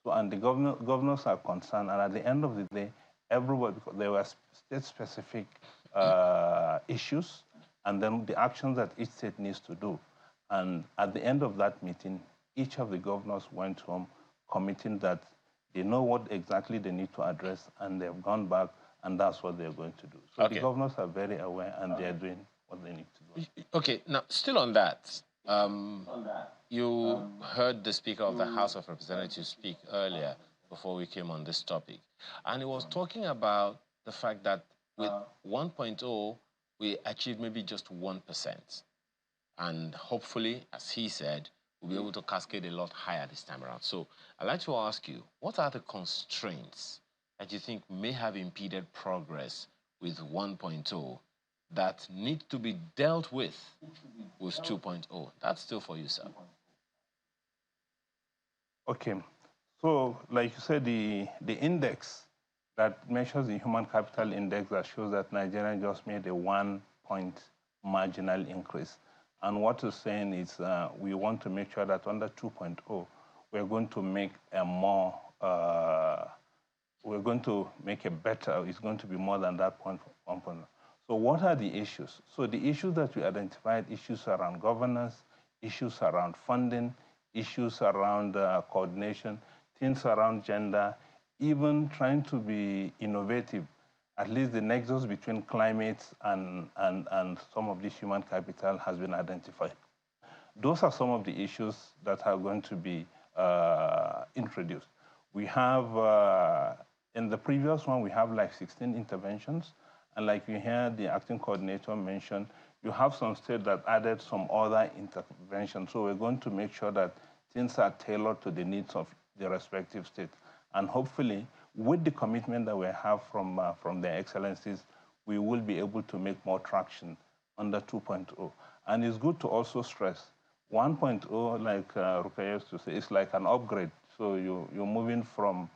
So, and the governors are concerned, and at the end of the day, everybody, because there were state-specific issues, and then the actions that each state needs to do. And at the end of that meeting, each of the governors went home committing that they know what exactly they need to address, and they've gone back, and that's what they're going to do. So okay. The governors are very aware, and they're doing what they need to do. Okay, now, still on that, you heard the Speaker of the House of Representatives speak earlier before we came on this topic, and he was talking about the fact that with 1.0, we achieved maybe just 1%. And hopefully, as he said, we'll be able to cascade a lot higher this time around. So I'd like to ask you, what are the constraints that you think may have impeded progress with 1.0 that need to be dealt with 2.0? That's still for you, sir. Okay. So, like you said, the index that measures the human capital index that shows that Nigeria just made a 1-point marginal increase. And what we're saying is we want to make sure that under 2.0, we're going to make a more, we're going to make a better, it's going to be more than that 1.0. So what are the issues? So the issues that we identified, issues around governance, issues around funding, issues around coordination, things around gender, even trying to be innovative at least the nexus between climate and some of this human capital has been identified. Those are some of the issues that are going to be introduced. We have, in the previous one, we have like 16 interventions. And like you heard the acting coordinator mention, you have some states that added some other interventions. So we're going to make sure that things are tailored to the needs of the respective state. And hopefully, with the commitment that we have from their excellencies, we will be able to make more traction under 2.0. And it's good to also stress 1.0, like Rukaya used to say, is like an upgrade. So you're moving from,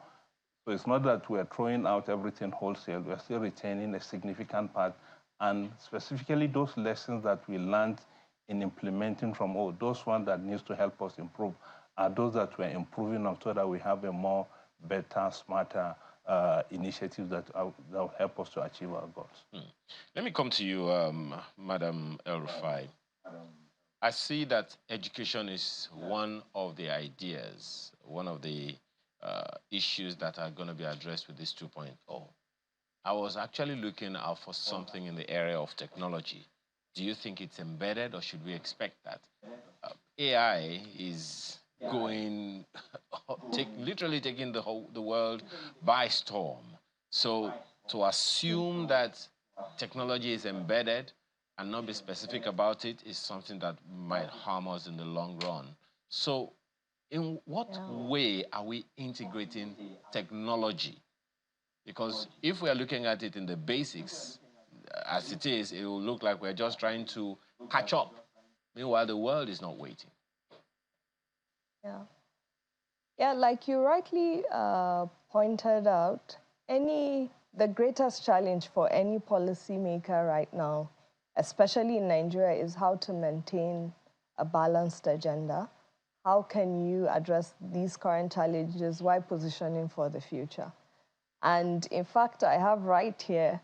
so it's not that we're throwing out everything wholesale, we're still retaining a significant part. And specifically those lessons that we learned in implementing from those ones that needs to help us improve are those that we're improving on so that we have a more better, smarter initiatives that will help us to achieve our goals. Let me come to you, Madam El-Rufai. I see that education is one of the ideas, one of the issues that are going to be addressed with this 2.0. I was actually looking out for something in the area of technology. Do you think it's embedded, or should we expect that? AI is going, literally taking the world by storm. So to assume that technology is embedded and not be specific about it is something that might harm us in the long run. So in what way are we integrating technology? Because if we are looking at it in the basics, as it is, it will look like we're just trying to catch up. Meanwhile, the world is not waiting. Yeah, like you rightly pointed out, the greatest challenge for any policymaker right now, especially in Nigeria, is how to maintain a balanced agenda. How can you address these current challenges while positioning for the future? And in fact, I have right here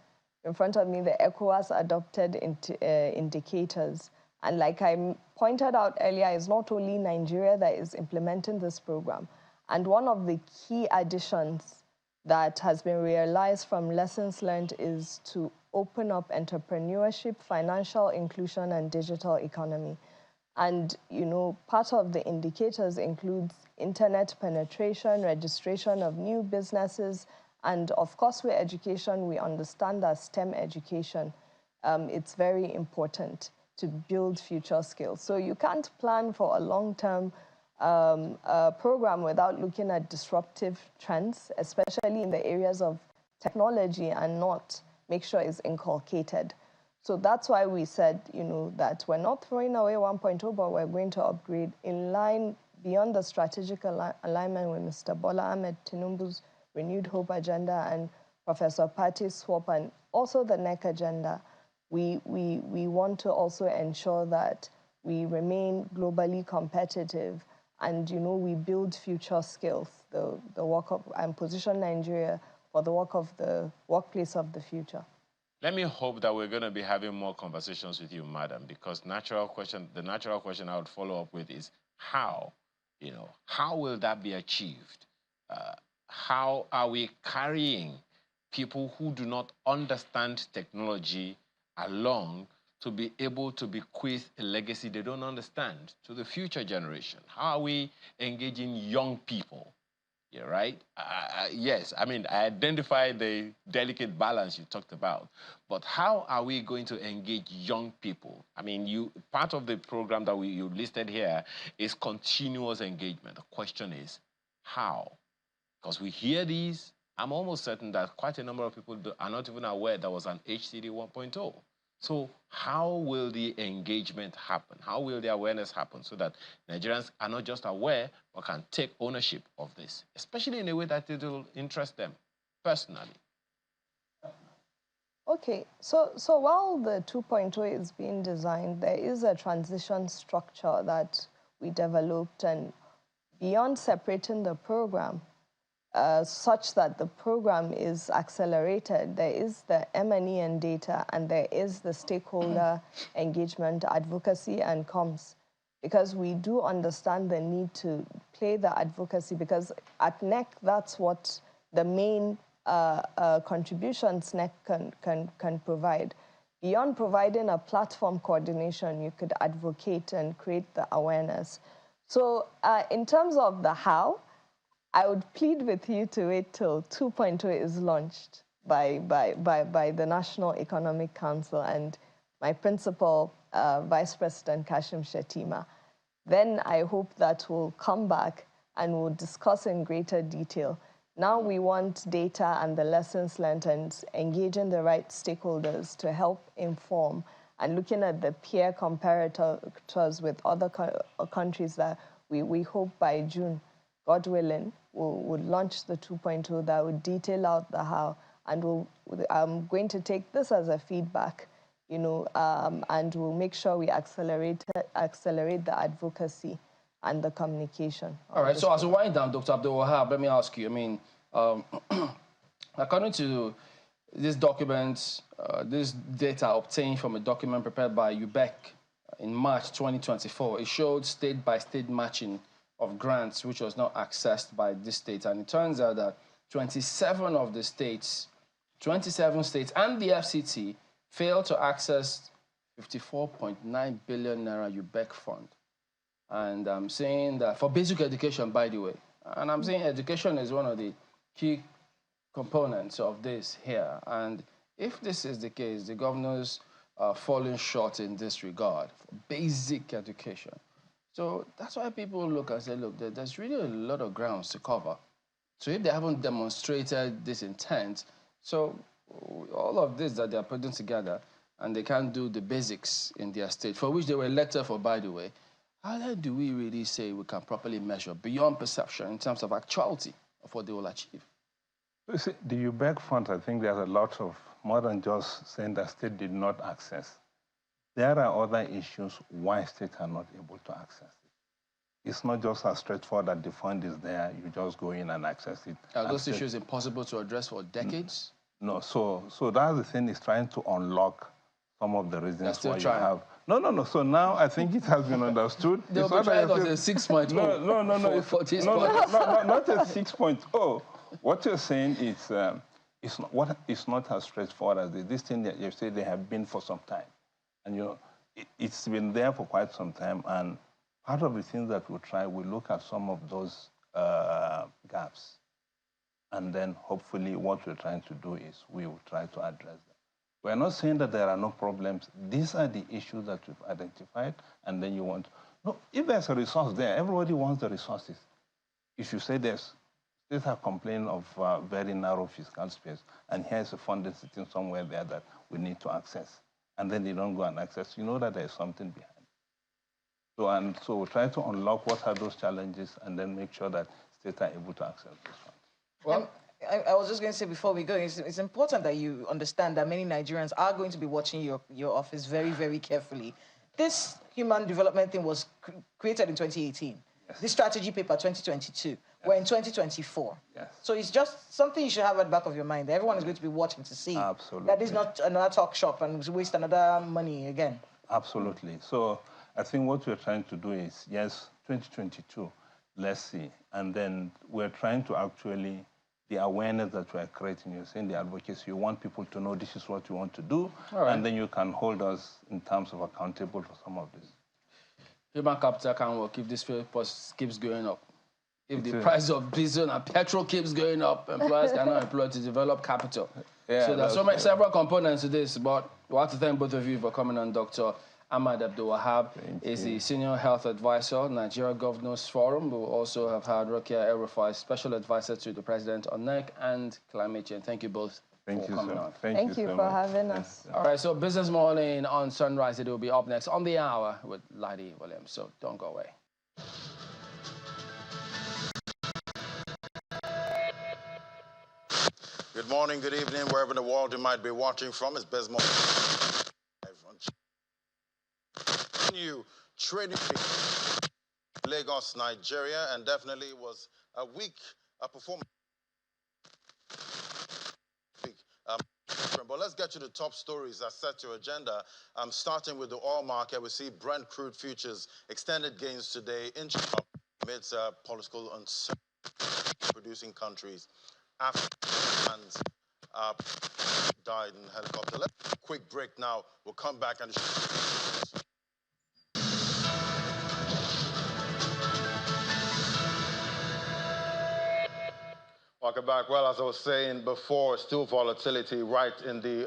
in front of me the ECOWAS adopted indicators. And like I pointed out earlier, it's not only Nigeria that is implementing this program. And one of the key additions that has been realized from lessons learned is to open up entrepreneurship, financial inclusion, and digital economy. And, part of the indicators includes internet penetration, registration of new businesses, and of course, with education, we understand that STEM education, it's very important to build future skills. So you can't plan for a long-term program without looking at disruptive trends, especially in the areas of technology, and not make sure it's inculcated. So that's why we said, that we're not throwing away 1.0, but we're going to upgrade in line beyond the strategic alignment with Mr. Bola Ahmed Tinubu's Renewed Hope agenda and Professor Pati's SWAP, and also the NEC agenda. We want to also ensure that we remain globally competitive and, we build future skills, the work of, and position Nigeria for the work of the workplace of the future. Let me hope that we're going to be having more conversations with you, madam, because the natural question I would follow up with is how? How will that be achieved? How are we carrying people who do not understand technology along to be able to bequeath a legacy they don't understand to the future generation? How are we engaging young people? Yeah, right? Yes, I identify the delicate balance you talked about, but how are we going to engage young people? Part of the program that you listed here is continuous engagement. The question is, how? Because we hear these, I'm almost certain that quite a number of people are not even aware there was an HCD 1.0. So how will the engagement happen? How will the awareness happen so that Nigerians are not just aware, but can take ownership of this, especially in a way that it will interest them personally? Okay, so while the 2.0 is being designed, there is a transition structure that we developed, and beyond separating the program, such that the program is accelerated, there is the M&E data, and there is the stakeholder engagement, advocacy, and comms. Because we do understand the need to play the advocacy, because at NEC, that's what the main contributions SNEC can provide. Beyond providing a platform coordination, you could advocate and create the awareness. So in terms of the how, I would plead with you to wait till 2.0 is launched by the National Economic Council and my principal, Vice President Kashim Shettima. Then I hope that we'll come back and we'll discuss in greater detail. Now we want data and the lessons learned and engaging the right stakeholders to help inform and looking at the peer comparators with other countries that we hope by June, God willing, we'll launch the 2.0 that would detail out the how. And I'm going to take this as a feedback, you know, and we'll make sure we accelerate the advocacy and the communication. All right, so as we wind down, Dr. Abdul Wahab, let me ask you, I mean, according to this document, this data obtained from a document prepared by UBEC in March 2024, it showed state-by-state matching of grants, which was not accessed by this state. And it turns out that 27 of the states, 27 states and the FCT failed to access 54.9 billion naira UBEC fund. And I'm saying that for basic education, by the way, and I'm saying education is one of the key components of this here. And if this is the case, the governors are falling short in this regard for basic education. So that's why people look and say, look, there's really a lot of grounds to cover. So if they haven't demonstrated this intent, so all of this that they're putting together and they can't do the basics in their state, for which they were elected for, by the way, how do we really say we can properly measure beyond perception in terms of actuality of what they will achieve? You see, the UBEC fund, I think there's a lot of more than just saying that state did not access. There are other issues why states are not able to access it. It's not just as straightforward that the fund is there, you just go in and access it. Are those issues impossible to address for decades? No, so that's the thing, is trying to unlock some of the reasons why you have. No. So now I think it has been understood. They'll be trying on a 6.0. No. Not a 6.0. What you're saying is it's not as straightforward as this thing that you say they have been for some time. And it's been there for quite some time. And part of the things that we'll try, we look at some of those gaps. And then hopefully what we're trying to do is we will try to address them. We're not saying that there are no problems. These are the issues that we've identified, and then you want... No, if there's a resource there, everybody wants the resources. If you say states are complaining of very narrow fiscal space, and here's a funding sitting somewhere there that we need to access, and then they don't go and access, you know that there's something behind. So we'll try to unlock what are those challenges, and then make sure that states are able to access those funds. Well, I was just going to say before we go, it's important that you understand that many Nigerians are going to be watching your office very, very carefully. This human development thing was created in 2018. Yes. This strategy paper, 2022. Yes. We're in 2024. Yes. So it's just something you should have at the back of your mind. Everyone is going to be watching to see that is not another talk shop and waste another money again. Absolutely. So I think what we're trying to do is, yes, 2022, let's see. And then we're trying to actually... the awareness that we're creating, you're saying the advocacy, you want people to know this is what you want to do, and then you can hold us in terms of accountable for some of this. Human capital can work if this force keeps going up. If the price of diesel and petrol keeps going up, employers cannot employ to develop capital. Yeah, so there's several components to this, but we want to thank both of you for coming on. Dr. Ahmad Abdul Wahab is the Senior Health Advisor, Nigeria Governors Forum. We will also have had Rokia El-Rufai, Special Advisor to the President on NEC and climate change. Thank you both for coming on. Thank you for having us. All right, so Business Morning on Sunrise, it will be up next on the hour with Ladi Williams, so don't go away. Good morning, good evening, wherever in the world you might be watching from. It's Business Morning. New trading Lagos, Nigeria, and definitely was a weak performance. But let's get to the top stories that set your agenda. Starting with the oil market, we see Brent crude futures extended gains today amidst political uncertainty in producing countries. Africa Kenyans died in a helicopter. Let's take a quick break now. We'll come back and... Welcome back. Well, as I was saying before, still volatility right in the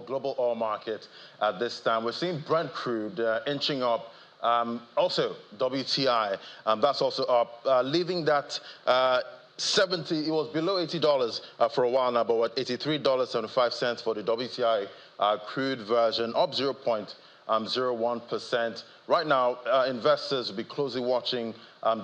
global oil market at this time. We're seeing Brent crude inching up. Also, WTI, that's also up, leaving that 70, it was below $80 for a while now, but what, $83.75 for the WTI crude version, up 0.01%. Right now, investors will be closely watching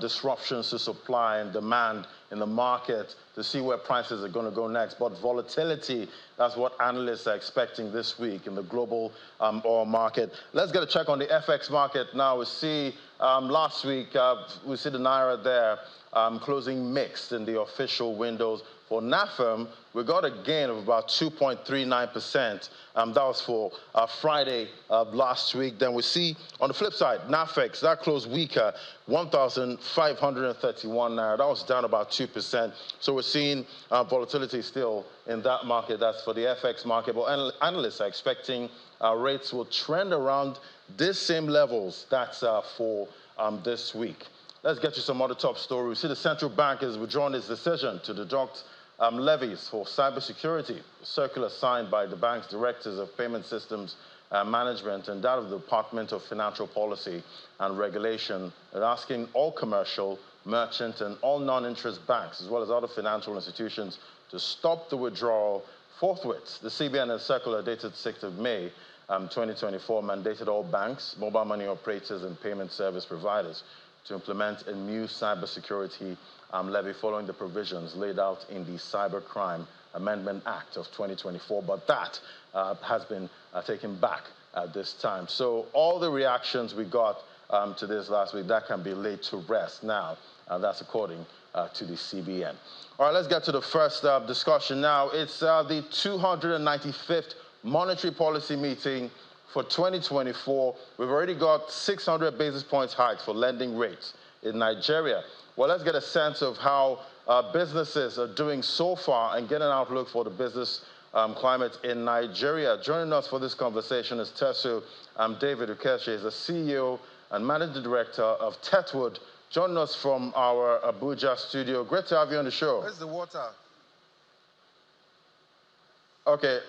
disruptions to supply and demand in the market to see where prices are going to go next. But volatility, that's what analysts are expecting this week in the global oil market. Let's get a check on the FX market now. We see last week, we see the Naira there closing mixed in the official windows. For NAFEM, we got a gain of about 2.39%. That was for Friday of last week. Then we see on the flip side, NAFEX, that closed weaker, 1,531 Naira. That was down about 2%. So we're seeing volatility still in that market. That's for the FX market. But analysts are expecting rates will trend around these same levels. That's for this week. Let's get to some other top stories. We see the central bank has withdrawn its decision to deduct levies for cybersecurity. A circular signed by the bank's directors of payment systems management and that of the Department of Financial Policy and Regulation are asking all commercial, merchant, and all non-interest banks, as well as other financial institutions, to stop the withdrawal forthwith. The CBN, in a circular dated 6th of May 2024, mandated all banks, mobile money operators, and payment service providers to implement a new cybersecurity levy following the provisions laid out in the Cybercrime Amendment Act of 2024. But that has been taken back at this time. So all the reactions we got to this last week, that can be laid to rest now. That's according to the CBN. All right, let's get to the first discussion now. It's the 295th Monetary Policy Meeting for 2024. We've already got 600 basis points hikes for lending rates in Nigeria. Well, let's get a sense of how businesses are doing so far and get an outlook for the business climate in Nigeria. Joining us for this conversation is Tesu David Ukeshe. He's the CEO and Managing Director of Tetwood. Joining us from our Abuja studio. Great to have you on the show. Where's the water? Okay.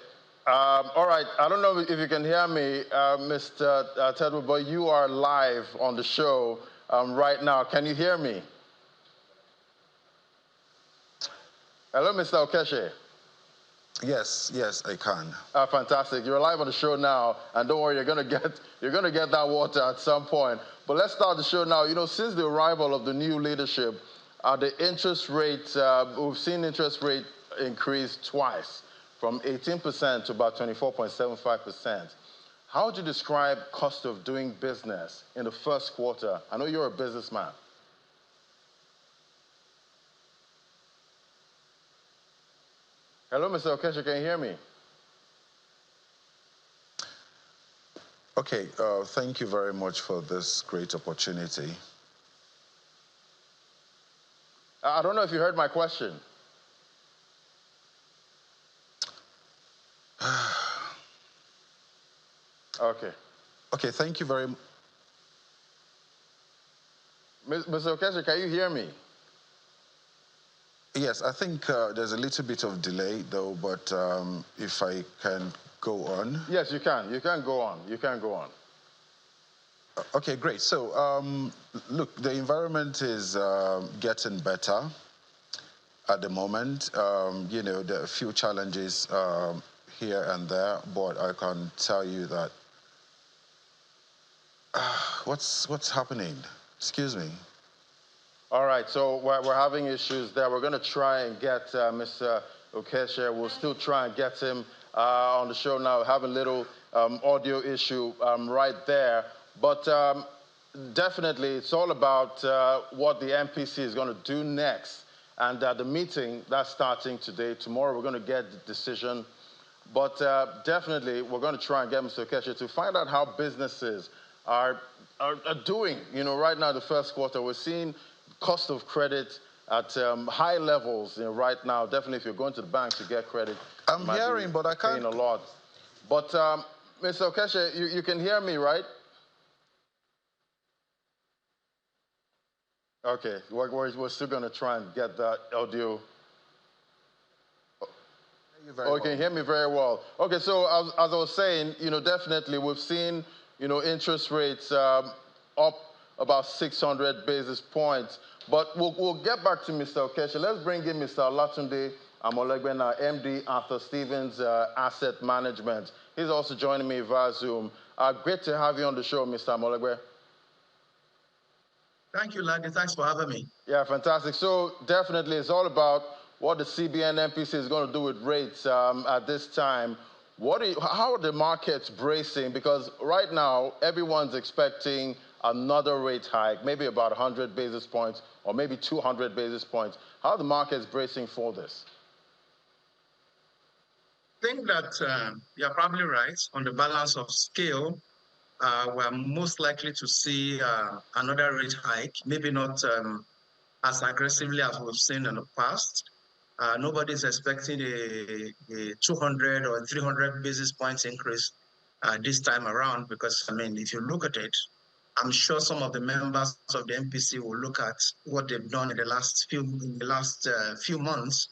All right, I don't know if you can hear me, Mr. Tetwood, but you are live on the show right now. Can you hear me? Hello, Mr. Ukeshe. Yes, I can. Fantastic. You're live on the show now, and don't worry, you're gonna get that water at some point. But let's start the show now. You know, since the arrival of the new leadership, the interest rate, we've seen interest rate increase twice, from 18% to about 24.75%. How would you describe cost of doing business in the first quarter? I know you're a businessman. Hello, Mr. Ukeshe, can you hear me? Okay, thank you very much for this great opportunity. I don't know if you heard my question. Okay. Okay, thank you very much. Mr. Ukeshe, can you hear me? Yes, I think there's a little bit of delay, though, but if I can go on. Yes, you can. You can go on. You can go on. Okay, great. So, look, the environment is getting better at the moment. You know, there are a few challenges here and there, but I can tell you that what's happening? Excuse me. All right, so we're having issues there. We're going to try and get Mr. Ukeshe. We'll still try and get him on the show now. Have a little audio issue right there. But definitely, it's all about what the MPC is going to do next. And the meeting, that's starting today. Tomorrow, we're going to get the decision. But definitely, we're going to try and get Mr. Ukeshe to find out how businesses are doing. You know, right now, the first quarter, we're seeing cost of credit at high levels right now. Definitely, if you're going to the bank to get credit, I'm hearing, but I can't. Paying a lot. But Mr. Okesha, you can hear me, right? Okay, we're still going to try and get that audio. Oh, you can hear me very well. Okay, so as I was saying, definitely we've seen, interest rates up about 600 basis points. But we'll get back to Mr. Okesha. Let's bring in Mr. Olatunde Amolegbena, MD, Arthur Stevens Asset Management. He's also joining me via Zoom. Great to have you on the show, Mr. Amolegbe. Thank you, Ladi. Thanks for having me. Yeah, fantastic. So definitely it's all about what the CBN MPC is going to do with rates at this time. How are the markets bracing? Because right now, everyone's expecting another rate hike, maybe about 100 basis points or maybe 200 basis points. How are the markets bracing for this? I think that you're probably right on the balance of scale. We're most likely to see another rate hike, maybe not as aggressively as we've seen in the past. Nobody's expecting a 200 or 300 basis points increase this time around because, if you look at it, I'm sure some of the members of the MPC will look at what they've done in the last few months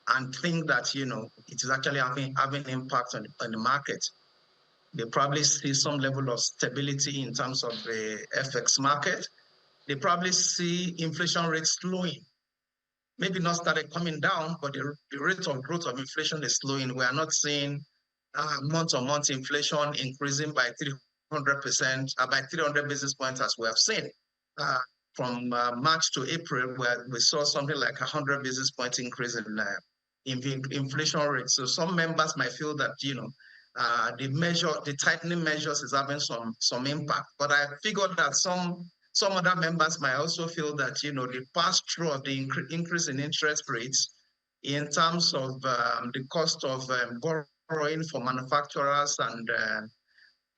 and think that, it is actually having impact on the market. They probably see some level of stability in terms of the FX market. They probably see inflation rates slowing. Maybe not started coming down, but the rate of growth of inflation is slowing. We are not seeing month-on-month inflation increasing by 300%, by 300 basis points as we have seen. From March to April, where we saw something like 100 basis point increase in inflation rates. So some members might feel that, the tightening measures is having some impact. But I figured that some other members might also feel that, the pass-through of the increase in interest rates in terms of the cost of borrowing for manufacturers and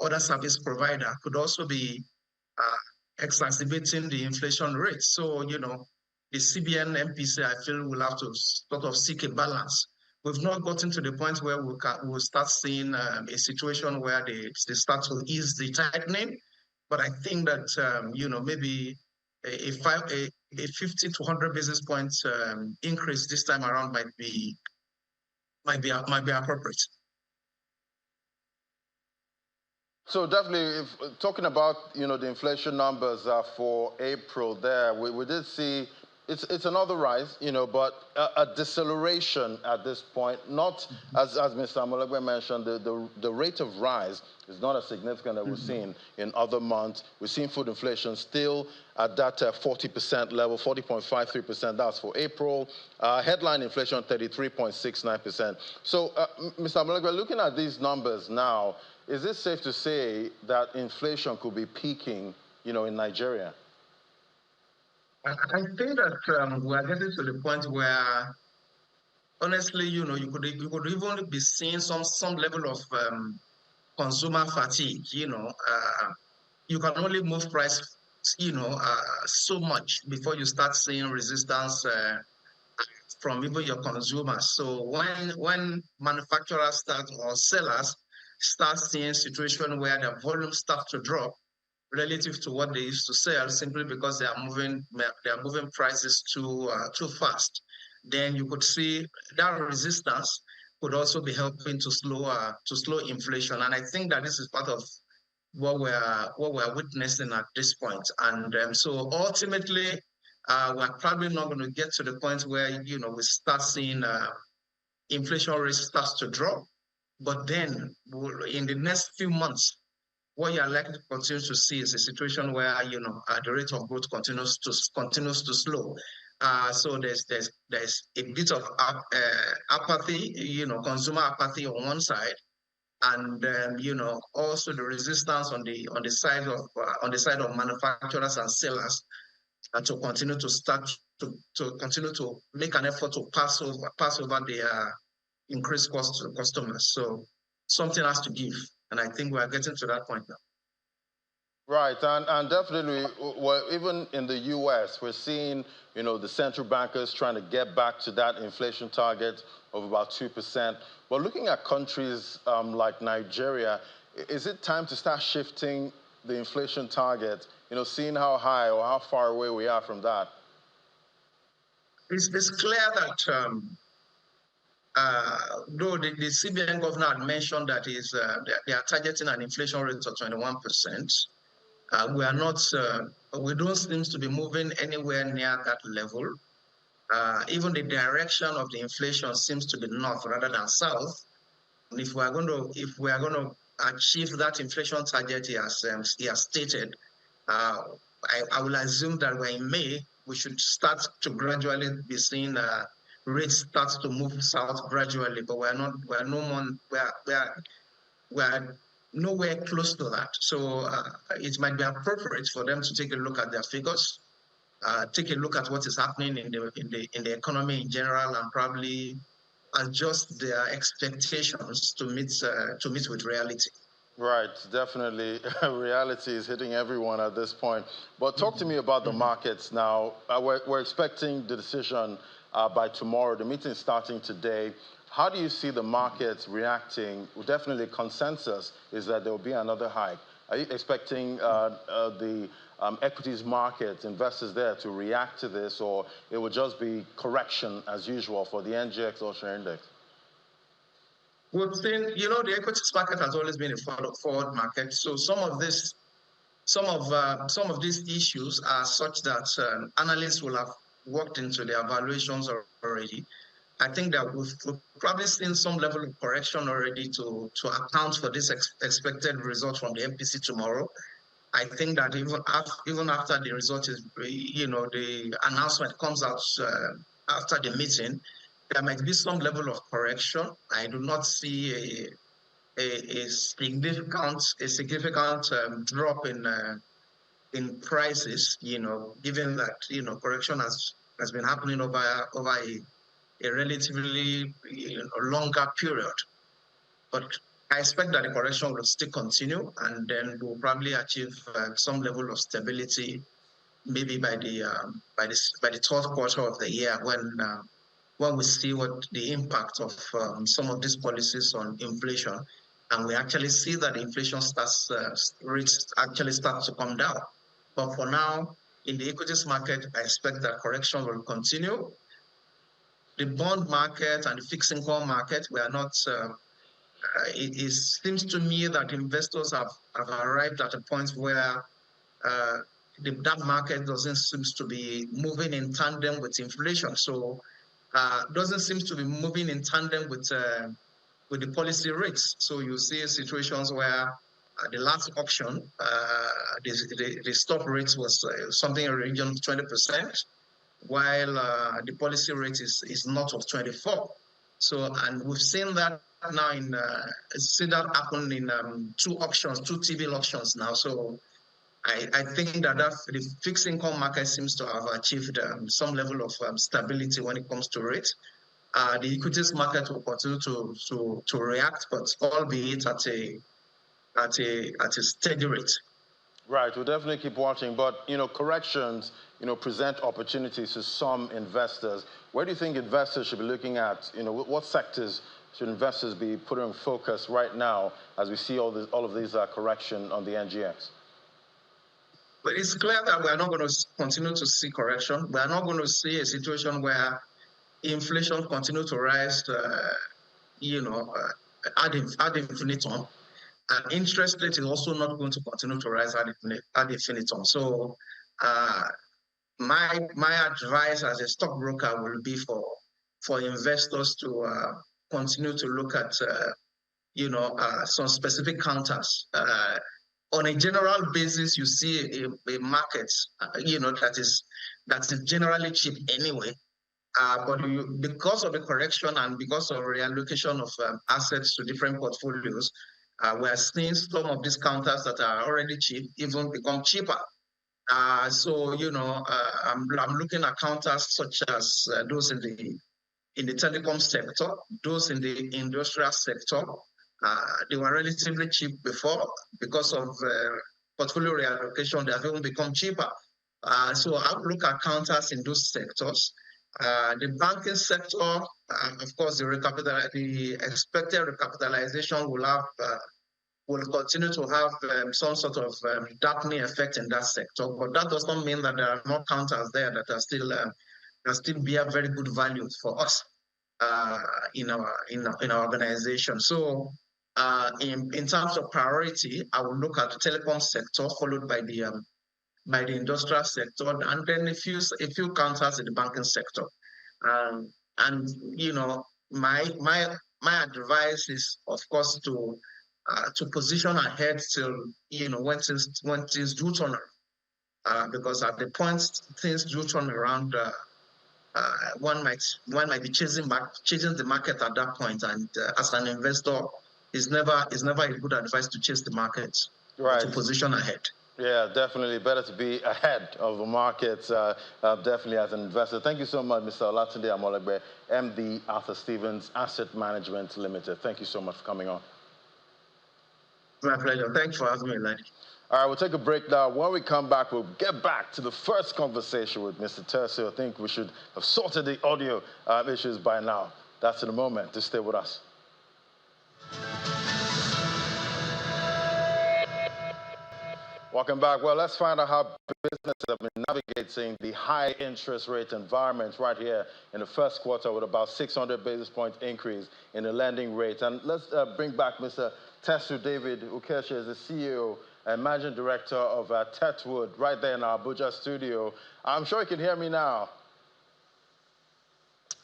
other service provider could also be exacerbating the inflation rate. So, the CBN MPC, I feel, will have to sort of seek a balance. We've not gotten to the point where we'll start seeing a situation where they start to ease the tightening. But I think that, maybe a 50 to 100 basis points increase this time around might be appropriate. So definitely, talking about the inflation numbers for April, there we did see it's another rise, but a deceleration at this point. Not as Mr. Amolegbe mentioned, the rate of rise is not as significant as we've seen in other months. We've seen food inflation still at that 40% level, 40.53%. That's for April. Headline inflation 33.69%. So, Mr. Amolegbe, looking at these numbers now, is it safe to say that inflation could be peaking, in Nigeria? I think that we are getting to the point where, honestly, you could even be seeing some level of consumer fatigue. You can only move price, so much before you start seeing resistance from even your consumers. So when manufacturers or sellers start seeing situation where their volumes start to drop relative to what they used to sell, simply because they are moving prices too fast, then you could see that resistance could also be helping to slow inflation. And I think that this is part of what we're witnessing at this point. And so ultimately, we're probably not going to get to the point where we start seeing inflation rate starts to drop. But then in the next few months, what you're likely to continue to see is a situation where the rate of growth continues to slow. So there's a bit of apathy, consumer apathy on one side, and also the resistance on the side of manufacturers and sellers to continue to continue to make an effort to pass over the increased cost to customers. So something has to give. And I think we are getting to that point now. Right, and definitely, well, even in the U.S., we're seeing, the central bankers trying to get back to that inflation target of about 2%. But looking at countries like Nigeria, is it time to start shifting the inflation target, seeing how high or how far away we are from that? It's clear that though the CBN governor had mentioned that they are targeting an inflation rate of 21%, we are not, we don't seem to be moving anywhere near that level. Even the direction of the inflation seems to be north rather than south. And if we are going to achieve that inflation target he has stated, I will assume that we're in May, we should start to gradually be seeing rates start to move south gradually, but we're nowhere close to that. So it might be appropriate for them to take a look at their figures, take a look at what is happening in the economy in general, and probably adjust their expectations to meet with reality. Right, definitely. Reality is hitting everyone at this point. But talk to me about the markets now. We're expecting the decision by tomorrow. The meeting is starting today. How do you see the markets reacting? Well, definitely consensus is that there will be another hike. Are you expecting the equities market, investors there, to react to this, or it will just be correction as usual for the NGX All-Share Index? We've seen, the equities market has always been a forward market. So some of these issues are such that analysts will have worked into their evaluations already. I think that we've probably seen some level of correction already to account for this expected result from the MPC tomorrow. I think that even after the result is, the announcement comes out after the meeting, there might be some level of correction. I do not see a significant drop in prices, given that correction has been happening over a relatively longer period. But I expect that the correction will still continue, and then we'll probably achieve some level of stability, maybe by the third quarter of the year, when we see what the impact of some of these policies on inflation, and we actually see that the inflation rates actually start to come down. But for now, in the equities market, I expect that correction will continue. The bond market and the fixed income market, we are not. It seems to me that investors have arrived at a point where that market doesn't seem to be moving in tandem with inflation. So doesn't seem to be moving in tandem with the policy rates. So you see situations where the last auction, the stop rate was something in the region of 20%, while the policy rate is north of 24. So, and we've seen that now seen that happen in two T-bill auctions now. So I think that the fixed income market seems to have achieved some level of stability when it comes to rates. The equities market will continue to react, but albeit at a steady rate. Right, we'll definitely keep watching. But corrections, present opportunities to some investors. Where do you think investors should be looking at? What sectors should investors be putting in focus right now as we see all of these correction on the NGX? But it's clear that we are not going to continue to see correction. We are not going to see a situation where inflation continues to rise, ad infinitum. And interest rate is also not going to continue to rise ad infinitum. So my advice as a stockbroker will be for investors to continue to look at some specific counters. On a general basis, you see a market that is generally cheap anyway. But because of the correction and because of reallocation of assets to different portfolios, we're seeing some of these counters that are already cheap even become cheaper. So I'm looking at counters such as those in the telecom sector, those in the industrial sector. They were relatively cheap before because of portfolio reallocation, they have even become cheaper. So I would look at counters in those sectors. The banking sector, of course, the expected recapitalization will continue to have some sort of darkening effect in that sector, but that does not mean that there are more counters there that are still bear very good values for us in our organization. So, in terms of priority, I will look at the telecom sector, followed by the industrial sector, and then a few counters in the banking sector. And my advice is, of course, to position ahead till when things do turn around, because at the point things do turn around, one might be chasing the market at that point, and as an investor, it's never a good advice to chase the market, right? To position ahead. Yeah, definitely better to be ahead of the market, definitely as an investor. Thank you so much, Mr. Olatunde Amolegbe, MD, Arthur Stevens Asset Management Limited. Thank you so much for coming on. My pleasure. Thanks for having me, Lenny. All right, we'll take a break now. When we come back, we'll get back to the first conversation with Mr. Tercio. I think we should have sorted the audio issues by now. That's in a moment. Just stay with us. Welcome back. Well, let's find out how businesses have been navigating the high interest rate environment right here in the first quarter, with about 600 basis point increase in the lending rate. And let's bring back Mr. Tercio David Ukeshe, is the CEO and Managing Director of Tetwood, right there in our Abuja studio. I'm sure you can hear me now.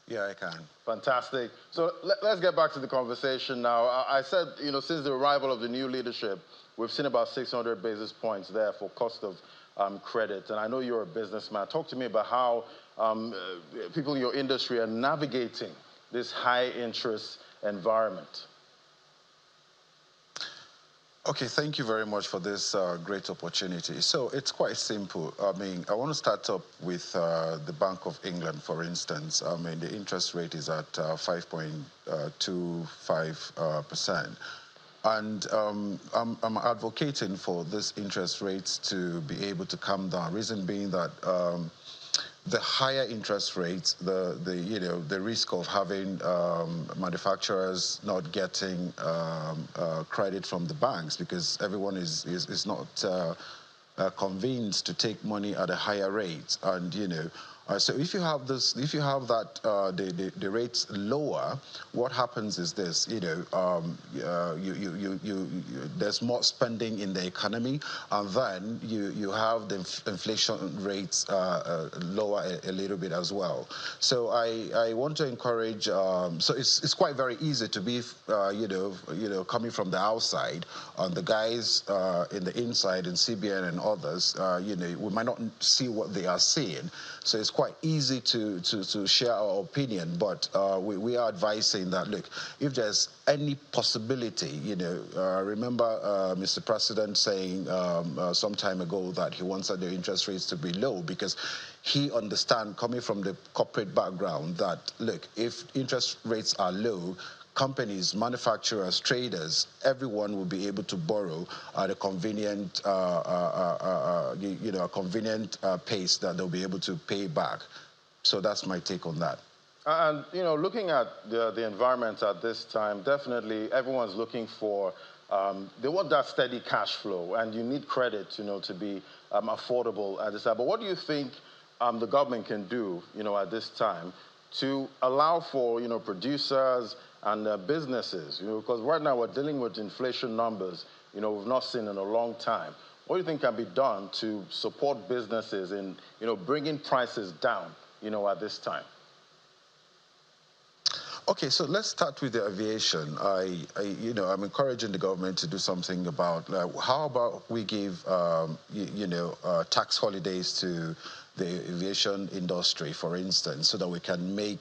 Yeah, I can. Fantastic. So let's get back to the conversation now. I said, since the arrival of the new leadership, we've seen about 600 basis points there for cost of credit. And I know you're a businessman. Talk to me about how people in your industry are navigating this high interest environment. Okay, thank you very much for this great opportunity. So it's quite simple. I mean, I want to start up with the Bank of England, for instance. I mean, the interest rate is at 5.25%. And I'm advocating for this interest rates to be able to come down. Reason being that the higher interest rates, the risk of having manufacturers not getting credit from the banks, because everyone is not convinced to take money at a higher rate, and so if you have this, if you have that the rates lower, what happens is this: there's more spending in the economy, and then you have the inflation rates lower a little bit as well. So I want to encourage. So it's quite very easy to be coming from the outside, and the guys in the inside in CBN and others, we might not see what they are seeing. So it's quite easy to share our opinion, but we are advising that, look, if there's any possibility, remember Mr. President saying some time ago that he wants the interest rates to be low, because he understands, coming from the corporate background, that, look, if interest rates are low, companies, manufacturers, traders, everyone will be able to borrow at a convenient, convenient pace that they'll be able to pay back. So that's my take on that. And looking at the environment at this time, definitely everyone's looking for. They want that steady cash flow, and you need credit, to be affordable at this time. But what do you think the government can do, at this time, to allow for producers and businesses, because right now we're dealing with inflation numbers, we've not seen in a long time. What do you think can be done to support businesses in, bringing prices down, at this time? Okay, so let's start with the aviation. I'm encouraging the government to do something about, how about we give, tax holidays to the aviation industry, for instance, so that we can make,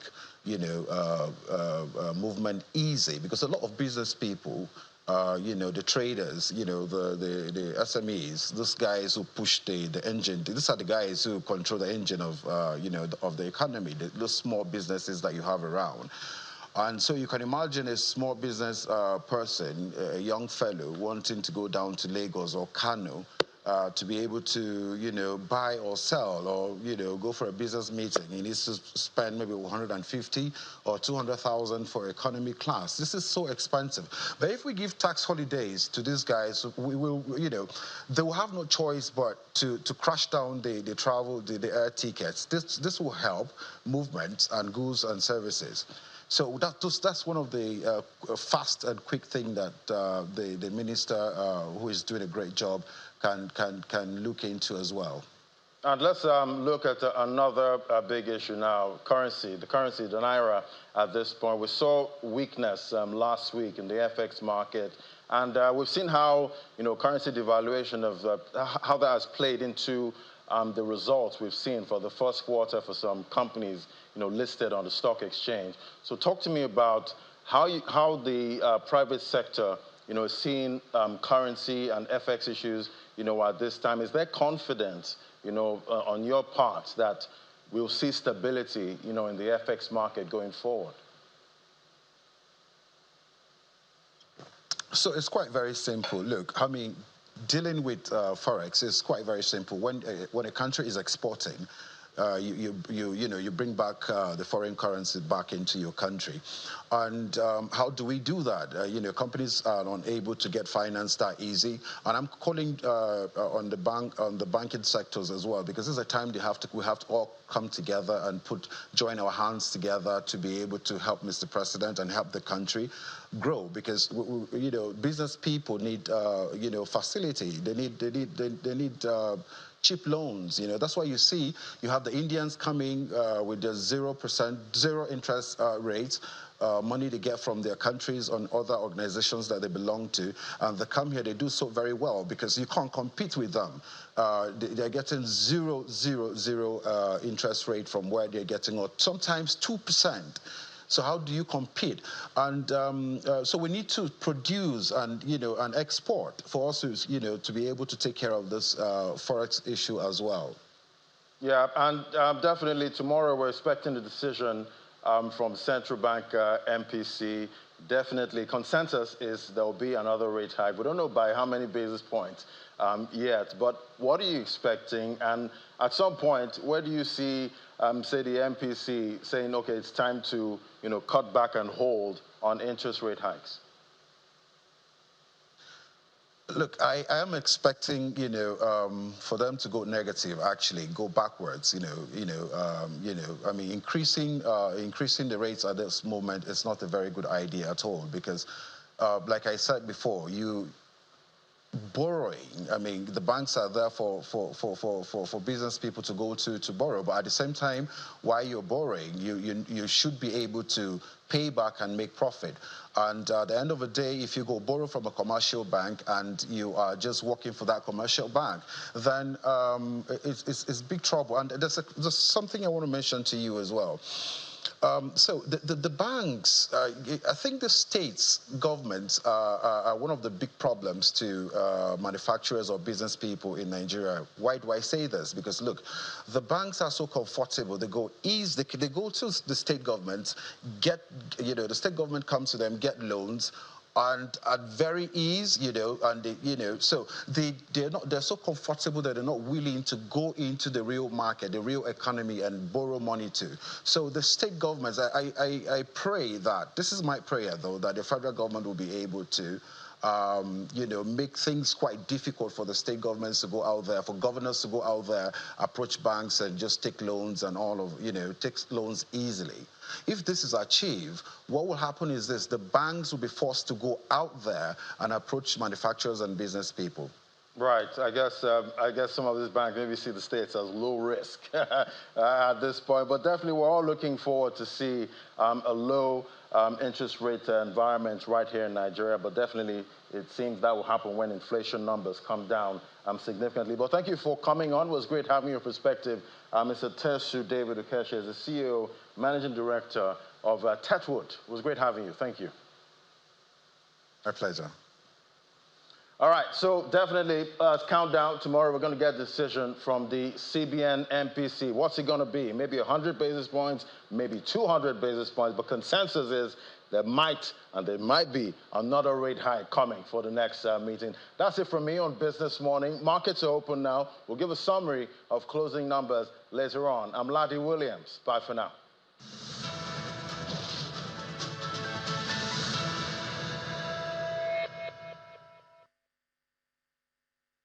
movement easy, because a lot of business people, the traders, the SMEs, those guys who push the engine, these are the guys who control the engine of, of the economy, those small businesses that you have around. And so you can imagine a small business person, a young fellow, wanting to go down to Lagos or Kano to be able to, buy or sell or, go for a business meeting. He needs to spend maybe 150 or 200,000 for economy class. This is so expensive. But if we give tax holidays to these guys, we will, they will have no choice but to crash down the travel, the air tickets. This will help movement and goods and services. So that's one of the fast and quick thing that the minister, who is doing a great job, can look into as well. And let's look at another big issue now, currency. The currency, the Naira, at this point. We saw weakness last week in the FX market. And we've seen how, currency devaluation, how that has played into the results we've seen for the first quarter for some companies, listed on the stock exchange. So talk to me about how the private sector, is seeing currency and FX issues, at this time. Is there confidence, on your part that we'll see stability, in the FX market going forward? So it's quite very simple. Look, I mean, dealing with Forex is quite very simple. When a country is exporting, you bring back the foreign currency back into your country. And how do we do that? Companies are unable to get finance that easy. And I'm calling on the banking sectors as well, because this is a time we have to all come together and join our hands together to be able to help Mr. President and help the country grow, because business people need facility. They need cheap loans. That's why you have the Indians coming with their 0%, zero interest rates, money they get from their countries on other organizations that they belong to, and they come here, they do so very well because you can't compete with them. They're getting zero interest rate from where they're getting, or sometimes 2%. So how do you compete? And so we need to produce and and export for us to be able to take care of this forex issue as well. Yeah, and definitely tomorrow we're expecting the decision from Central Bank MPC. Definitely, consensus is there will be another rate hike. We don't know by how many basis points yet, but what are you expecting? And at some point, where do you see, say, the MPC saying, okay, it's time to, cut back and hold on interest rate hikes? Look, I am expecting, for them to go negative, actually go backwards. I mean, increasing the rates at this moment is not a very good idea at all, because, like I said before, borrowing. I mean, the banks are there for business people to go to borrow, but at the same time, while you're borrowing, you should be able to pay back and make profit. And at the end of the day, if you go borrow from a commercial bank and you are just working for that commercial bank, then it's big trouble. And there's something I want to mention to you as well. So the banks, I think the states, governments are one of the big problems to manufacturers or business people in Nigeria. Why do I say this? Because look, the banks are so comfortable. They go to the state government, the state government comes to them, get loans, and at very ease, and so they're so comfortable that they're not willing to go into the real market, the real economy, and borrow money too. So the state governments, I pray that, this is my prayer though, that the federal government will be able to make things quite difficult for the state governments to go out there, for governors to go out there, approach banks and just take loans and take loans easily. If this is achieved, what will happen is this: the banks will be forced to go out there and approach manufacturers and business people. Right. I guess some of these banks maybe see the states as low risk at this point, but definitely we're all looking forward to see a low interest rate environment right here in Nigeria. But definitely, it seems that will happen when inflation numbers come down significantly. But thank you for coming on. It was great having your perspective, Mr. Tesu David Ukeshe, is the CEO, Managing Director of Tetwood. It was great having you. Thank you. My pleasure. All right, so definitely countdown. Tomorrow we're going to get a decision from the CBN MPC. What's it going to be? Maybe 100 basis points, maybe 200 basis points, but consensus is there might be another rate hike coming for the next meeting. That's it from me on Business Morning. Markets are open now. We'll give a summary of closing numbers later on. I'm Ladi Williams. Bye for now.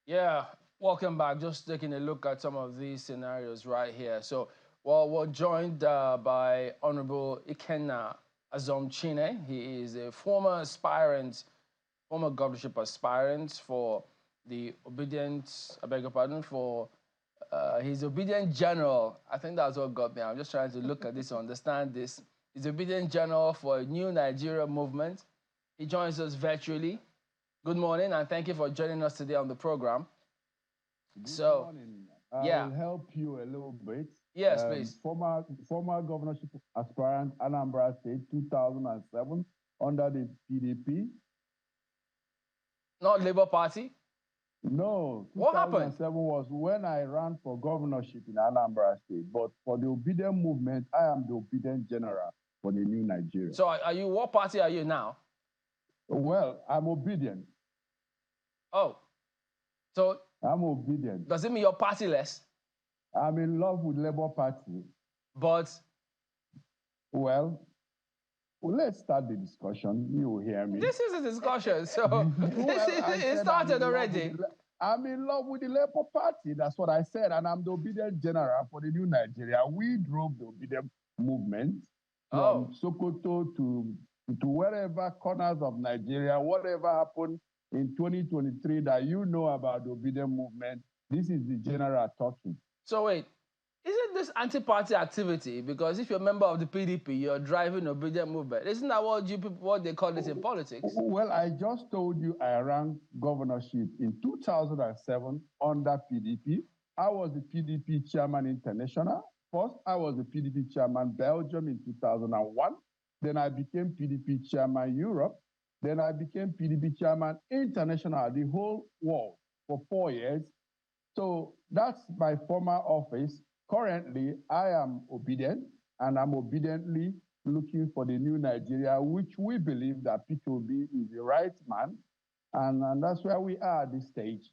Yeah, welcome back. Just taking a look at some of these scenarios right here. So, well, we're joined by Honorable Ikenna Azomchine. He is a former governorship aspirant for the Obidients, I beg your pardon, for he's Obedient General. I think that's what got me. I'm just trying to look at this to understand this. He's Obedient General for a New Nigeria movement. He joins us virtually. Good morning, and thank you for joining us today on the program. Good morning. I will help you a little bit. Yes, please. Former governorship aspirant, Anambra State, 2007, under the PDP. Not Labour Party? No. What happened? 2007 was when I ran for governorship in Anambra State. But for the Obedient movement, I am the Obedient General for the New Nigeria. So what party are you now? Well, I'm Obedient. Oh. So I'm Obedient. Does it mean you're partyless? I'm in love with Labour Party. But? Well, let's start the discussion. You will hear me. This is a discussion, so it started already. I'm in love with the Labour Party. That's what I said. And I'm the Obedient General for the New Nigeria. We drove the Obedient movement from Sokoto to wherever corners of Nigeria, whatever happened in 2023 that you know about the Obedient movement. This is the general talking. So wait, isn't this anti-party activity? Because if you're a member of the PDP, you're driving Obedient movement. Isn't that what they call this in politics? Well, I just told you I ran governorship in 2007 under PDP. I was the PDP chairman international. First, I was the PDP chairman Belgium in 2001. Then I became PDP chairman Europe. Then I became PDP chairman international, the whole world, for 4 years. So that's my former office. Currently, I am Obedient, and I'm obediently looking for the New Nigeria, which we believe that Peter Obi is the right man. And that's where we are at this stage.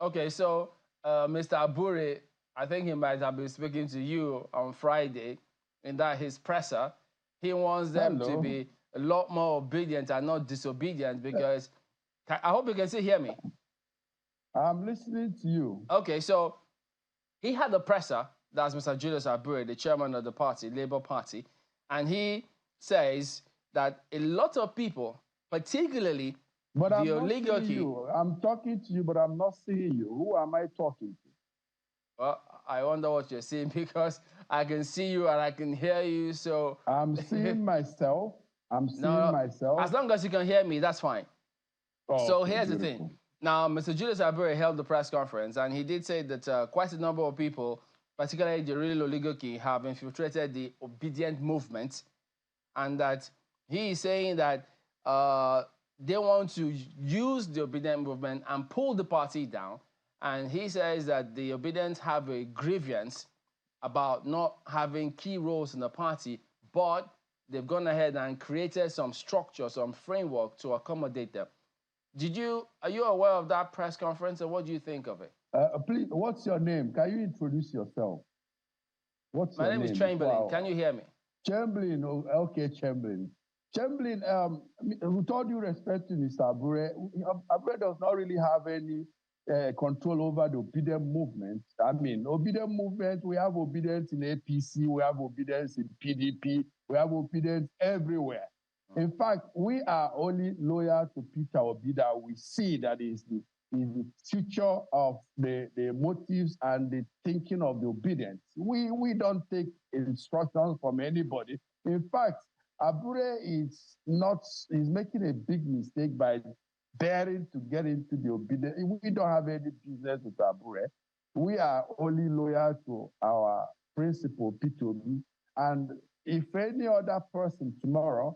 Okay, so Mr. Abure, I think he might have been speaking to you on Friday in that his presser. He wants them to be a lot more obedient and not disobedient because, I hope you can still hear me. I'm listening to you. Okay, so he had a presser, that's Mr. Julius Abure, the chairman of the party, Labour Party, and he says that a lot of people, particularly but the oligarchy... I'm talking to you, but I'm not seeing you. Who am I talking to? Well, I wonder what you're saying because I can see you and I can hear you, so... I'm seeing myself. I'm seeing myself. As long as you can hear me, that's fine. Oh, so okay, here's the thing. Now, Mr. Julius Abure held the press conference, and he did say that quite a number of people, particularly the real oligarchy, have infiltrated the Obedient movement, and that he is saying that they want to use the Obedient movement and pull the party down. And he says that the Obedients have a grievance about not having key roles in the party, but they've gone ahead and created some structure, some framework to accommodate them. Are you aware of that press conference, and what do you think of it? Please, what's your name? Can you introduce yourself? My name is Chamberlain. Can you hear me? Chamberlain, okay, Chamberlain. Chamberlain, with all due respect to Mr. Abure, Abure does not really have any control over the Obedient movement. I mean, Obedient movement, we have Obedience in APC, we have Obedience in PDP, we have Obedience everywhere. In fact, we are only loyal to Peter Obi that we see that is the future of the motives and the thinking of the Obedience. We don't take instructions from anybody. In fact, Abure is making a big mistake by daring to get into the Obedience. We don't have any business with Abure. We are only loyal to our principal, Peter Obi. And if any other person tomorrow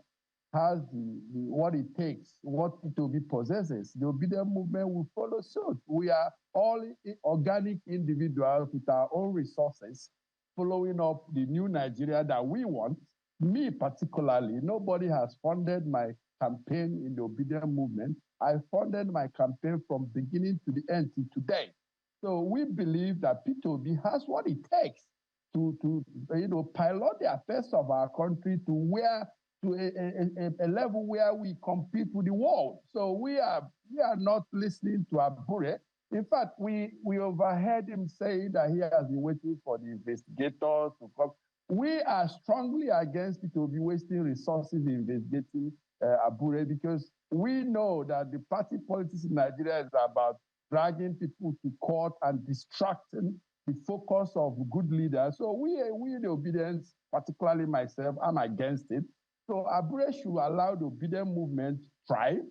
has what it takes, what P2B possesses, the Obedient movement will follow suit. We are all organic individuals with our own resources, following up the new Nigeria that we want. Me particularly, nobody has funded my campaign in the Obedient movement. I funded my campaign from beginning to the end to today. So we believe that P2B has what it takes to pilot the affairs of our country to a level where we compete with the world. So we are not listening to Abure. In fact, we overheard him saying that he has been waiting for the investigators to come. We are strongly against people be wasting resources investigating Abure, because we know that the party politics in Nigeria is about dragging people to court and distracting the focus of good leaders. So we the Obidients, particularly myself, I'm against it. So Abure should allow the Obedient movement to thrive.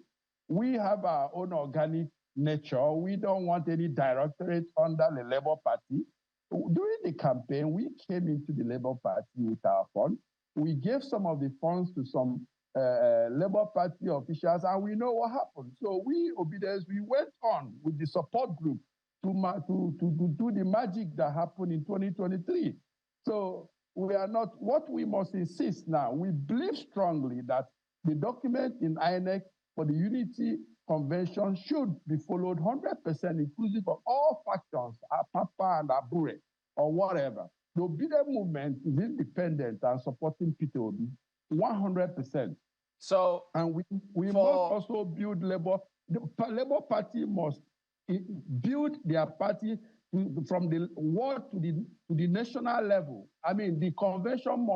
We have our own organic nature. We don't want any directorate under the Labour Party. During the campaign, we came into the Labour Party with our funds. We gave some of the funds to some Labour Party officials, and we know what happened. So we, Obidients, we went on with the support group to do the magic that happened in 2023. So we are not, what we must insist now, we believe strongly that the document in INEC for the Unity Convention should be followed 100%, inclusive of all factions, Papa and Abure, or whatever. The Obedient movement is independent and supporting P2B 100%. So, and we must also build Labour. The Labour Party must build their party from the world to the national level. I mean, the convention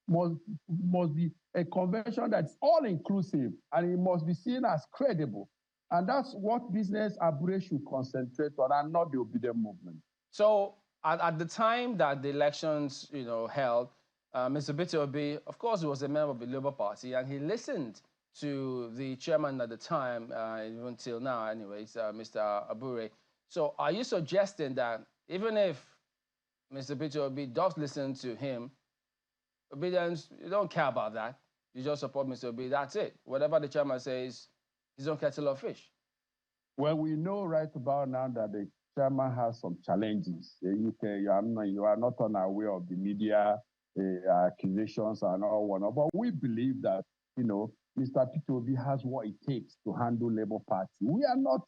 must be a convention that's all inclusive, and it must be seen as credible. And that's what business Abure should concentrate on, and not the Obedient movement. So at the time that the elections, held, Mr. P2B, of course, he was a member of the Labour Party, and he listened to the chairman at the time, even till now, anyways, Mr. Abure. So are you suggesting that even if Mr. P2B does listen to him, Obidients, you don't care about that? You just support Mr. Obi, that's it. Whatever the chairman says, he's on kettle of fish. Well, we know right about now that the chairman has some challenges. You are not unaware of the media accusations and all whatnot, but we believe that, Mr. P2B has what it takes to handle Labour Party. We are not,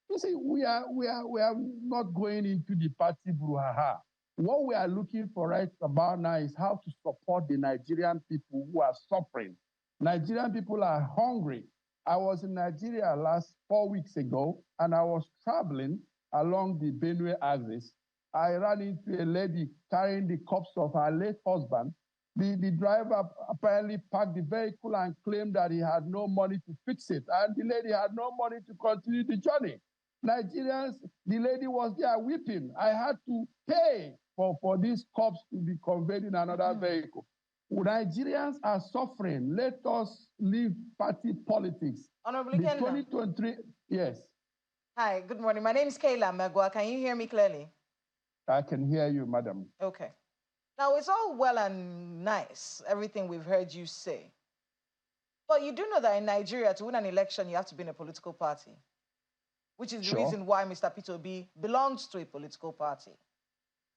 we are not going into the party brouhaha. What we are looking for right about now is how to support the Nigerian people who are suffering. Nigerian people are hungry. I was in Nigeria 4 weeks ago, and I was traveling along the Benue axis. I ran into a lady carrying the corpse of her late husband. The driver apparently parked the vehicle and claimed that he had no money to fix it, and the lady had no money to continue the journey. Nigerians, the lady was there weeping. I had to pay for this corpse to be conveyed in another vehicle. Nigerians are suffering. Let us leave party politics. Honorable The Ikenna. 2023, yes. Hi, good morning. My name is Kayla Megwa. Can you hear me clearly? I can hear you, madam. Okay. Now, it's all well and nice, everything we've heard you say. But you do know that in Nigeria, to win an election, you have to be in a political party, which is the reason why Mr. P2B belongs to a political party.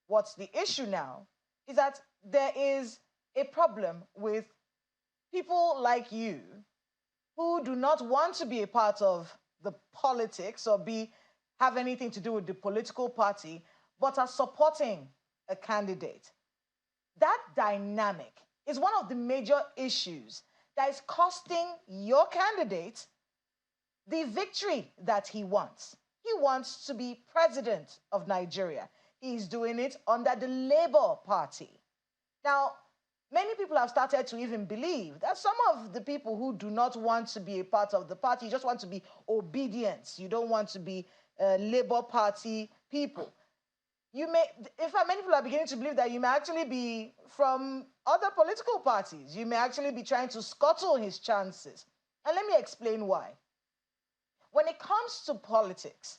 What's the issue now is that there is a problem with people like you who do not want to be a part of the politics or have anything to do with the political party, but are supporting a candidate. That dynamic is one of the major issues that is costing your candidate the victory that he wants. He wants to be president of Nigeria. He's doing it under the Labour Party. Now, many people have started to even believe that some of the people who do not want to be a part of the party just want to be Obidients. You don't want to be Labour Party people. In fact, many people are beginning to believe that you may actually be from other political parties. You may actually be trying to scuttle his chances. And let me explain why. When it comes to politics,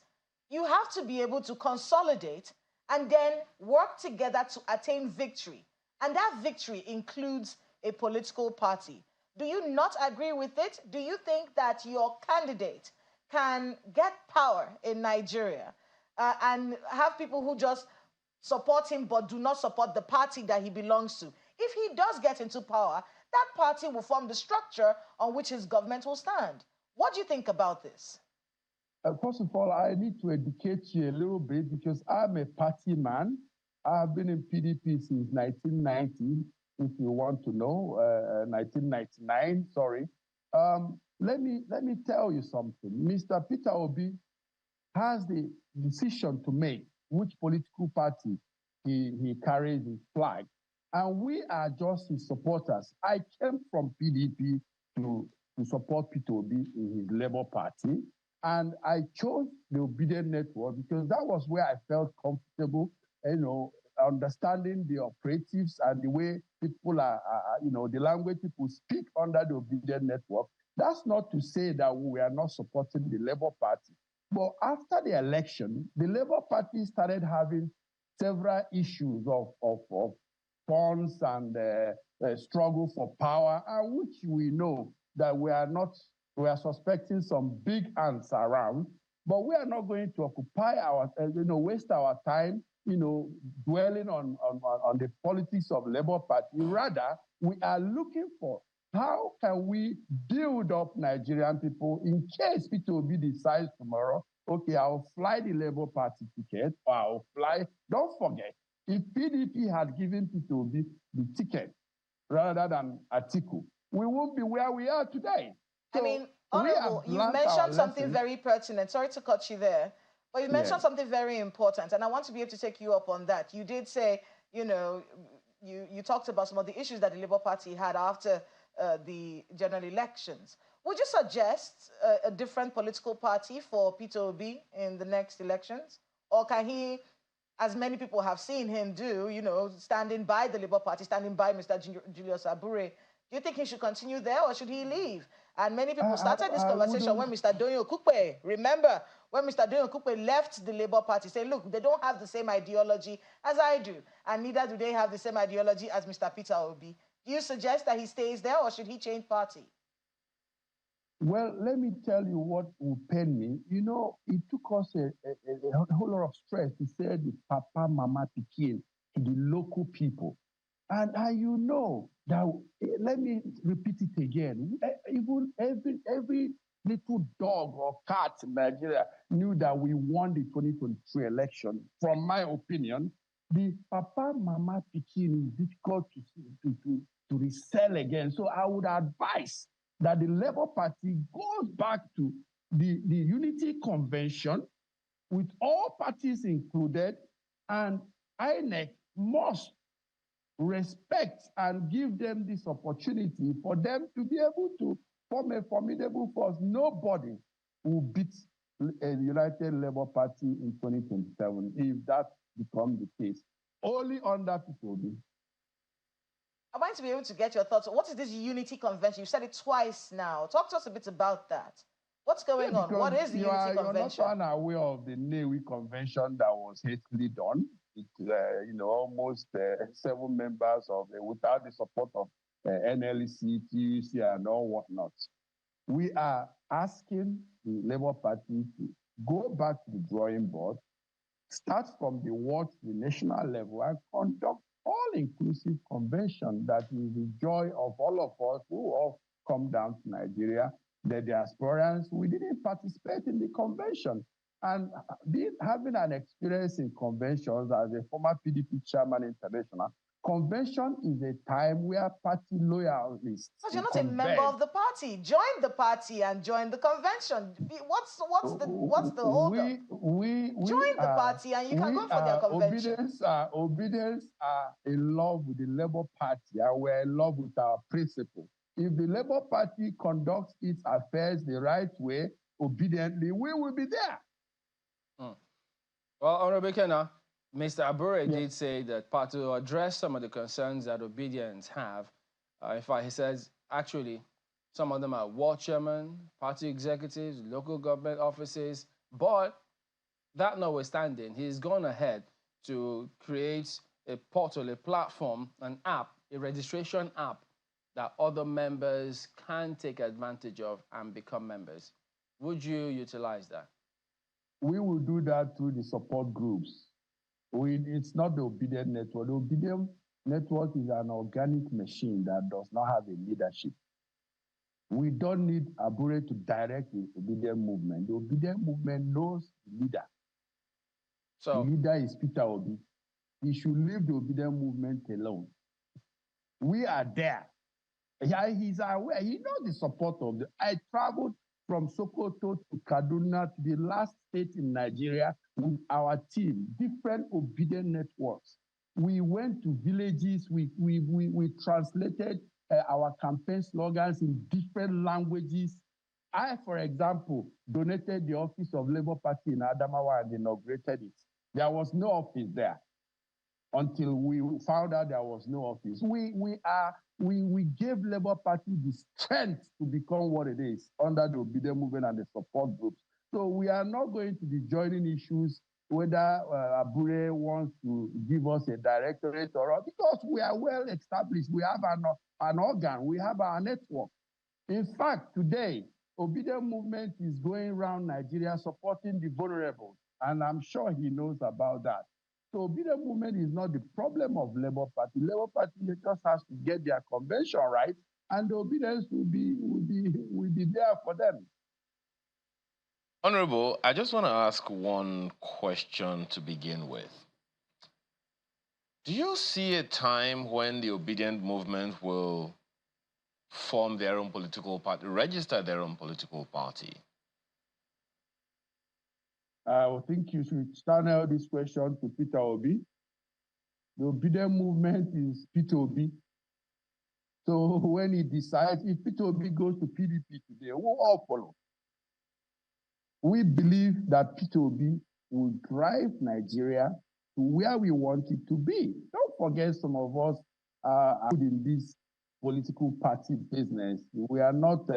you have to be able to consolidate and then work together to attain victory. And that victory includes a political party. Do you not agree with it? Do you think that your candidate can get power in Nigeria and have people who just support him but do not support the party that he belongs to? If he does get into power, that party will form the structure on which his government will stand. What do you think about this? First of all, I need to educate you a little bit because I'm a party man. I've been in PDP since 1990, if you want to know, 1999, sorry. Let me tell you something. Mr. Peter Obi has the decision to make which political party he carries his flag. And we are just his supporters. I came from PDP to support Peter Obi in his Labour Party. And I chose the Obedient Network because that was where I felt comfortable, understanding the operatives and the way people are, the language people speak under the Obedient Network. That's not to say that we are not supporting the Labour Party. But after the election, the Labour Party started having several issues of funds and struggle for power, and which we know that we are suspecting some big ants around, but we are not going to occupy waste our time, dwelling on the politics of Labour Party. Rather, we are looking for how can we build up Nigerian people in case Peter Obi decides tomorrow, okay, I'll fly the Labour Party ticket, or I'll fly. Don't forget, if PDP had given Peter Obi the ticket rather than Atiku, we won't be where we are today. So I mean, Honorable, you've mentioned something very pertinent. Sorry to cut you there, but you've mentioned something very important, and I want to be able to take you up on that. You did say, you talked about some of the issues that the Labour Party had after the general elections. Would you suggest a different political party for Peter Obi in the next elections? Or can he, as many people have seen him do, standing by the Labour Party, standing by Mr. Julius Abure, do you think he should continue there or should he leave? And many people started this conversation when Mr. Doyin Okupe, remember, when Mr. Doyin Okupe left the Labour Party, saying, look, they don't have the same ideology as I do, and neither do they have the same ideology as Mr. Peter Obi. Do you suggest that he stays there or should he change party? Well, let me tell you what will pain me. It took us a whole lot of stress to say the Papa, Mama, Pikin to the local people. And that, let me repeat it again. Even every little dog or cat in Nigeria knew that we won the 2023 election. From my opinion, the Papa, Mama, Pikin is difficult to resell again. So I would advise that the Labour Party goes back to the Unity Convention with all parties included, and INEC must respect and give them this opportunity for them to be able to form a formidable force. Nobody will beat a United Labour Party in 2027 if that becomes the case. Only under Peter Obi. I want to be able to get your thoughts. What is this Unity Convention? You've said it twice now. Talk to us a bit about that. What's going on? What is the Unity Convention? You're not unaware of the Nnewi Convention that was hastily done. Almost 7 members without the support of NLC, TUC, and all whatnot. We are asking the Labour Party to go back to the drawing board, start from the ward to the national level, and conduct all-inclusive convention that is the joy of all of us who all come down to Nigeria. The diasporans, we didn't participate in the convention. And having an experience in conventions as a former PDP chairman international, convention is a time where party loyalists. But you're not a member of the party. Join the party and join the convention. What's the holdup? Join the party and you can go for their convention. Obedients are in love with the Labour Party and we're in love with our principles. If the Labour Party conducts its affairs the right way, obediently, we will be there. Well, Honorable Kenna, Mr. Abure did say that part to address some of the concerns that Obidients have. In fact, he says, actually, some of them are ward chairmen, party executives, local government offices, but that notwithstanding, he's gone ahead to create a portal, a platform, an app, a registration app that other members can take advantage of and become members. Would you utilize that? We will do that through the support groups. It's not the Obidient network. The Obidient network is an organic machine that does not have a leadership. We don't need Abure to direct the Obidient movement. The Obidient movement knows the leader. So the leader is Peter Obi. He should leave the Obidient movement alone. We are there. Yeah, he's aware. He knows the support of the. I traveled from Sokoto to Kaduna to the last state in Nigeria with our team, different Obidient networks. We went to villages. We translated our campaign slogans in different languages. I, for example, donated the office of Labour Party in Adamawa and inaugurated it. There was no office there until we found out there was no office. We gave Labour Party the strength to become what it is under the Obidient movement and the support groups. So we are not going to be joining issues whether Abure wants to give us a directorate or not, because we are well established. We have an organ, we have our network. In fact, today, Obidient movement is going around Nigeria supporting the vulnerable, and I'm sure he knows about that. So Obidient movement is not the problem of Labour Party. Labour Party just has to get their convention right, and the Obedience will be there for them. Honorable, I just want to ask one question to begin with. Do you see a time when the Obidient movement will form their own political party, register their own political party? I think you should channel this question to Peter Obi. The Obidient movement is Peter Obi. So when he decides, if Peter Obi goes to PDP today, we'll all follow. We believe that Peter Obi will drive Nigeria to where we want it to be. Don't forget, some of us are in this political party business. We are not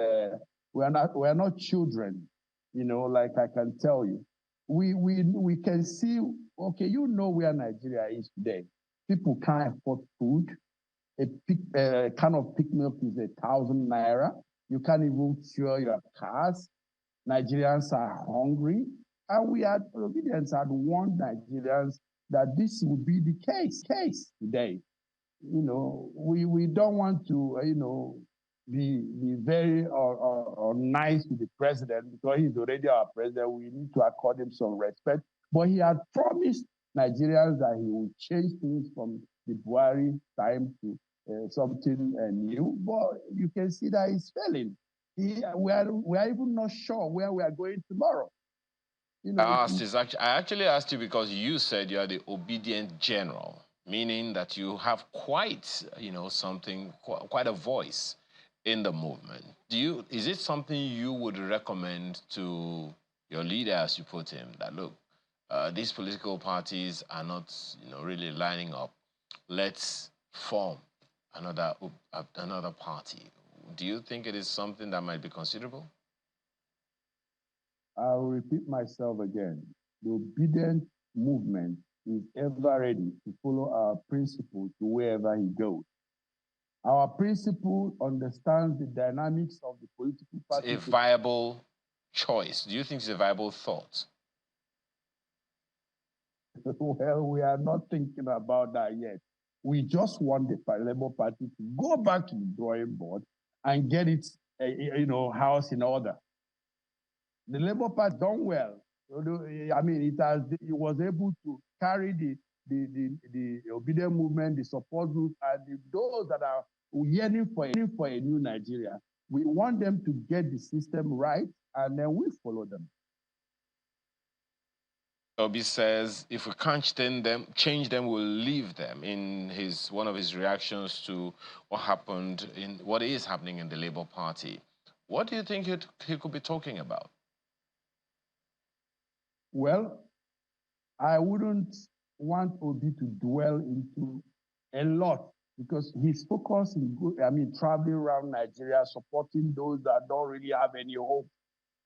children, you know, like I can tell you. We can see, okay, you know where Nigeria is today. People can't afford food. A can of pig milk is 1,000 naira. You can't even fuel your cars. Nigerians are hungry. And we had Obidients had warned Nigerians that this would be the case today. You know, we don't want to, you know, be very or nice to the president, because he's already our president. We need to accord him some respect. But he had promised Nigerians that he would change things from the Buhari time to something new. But you can see that he's failing. We are even not sure where we are going tomorrow. You know, I actually asked you because you said you are the obedient general, meaning that you have quite, you know, quite a voice in the movement. Is it something you would recommend to your leader, as you put him, that look, these political parties are not, you know, really lining up. Let's form another party. Do you think it is something that might be considerable? I'll repeat myself again. The Obidient movement is ever ready to follow our principle to wherever he goes. Our principle understands the dynamics of the political party. It's a viable choice. Do you think it's a viable thought? Well, we are not thinking about that yet. We just want the Labour Party to go back to the drawing board and get its, you know, house in order. The Labour Party done well. I mean, it was able to carry the Obidient movement, the support group, and those that are yearning for a new Nigeria. We want them to get the system right, and then we follow them. Obi says, if we can't change them, we'll leave them. In one of his reactions to what is happening in the Labour Party, what do you think he could be talking about? Well, I wouldn't want Obi to dwell into a lot, because his focus is good. I mean, traveling around Nigeria, supporting those that don't really have any hope.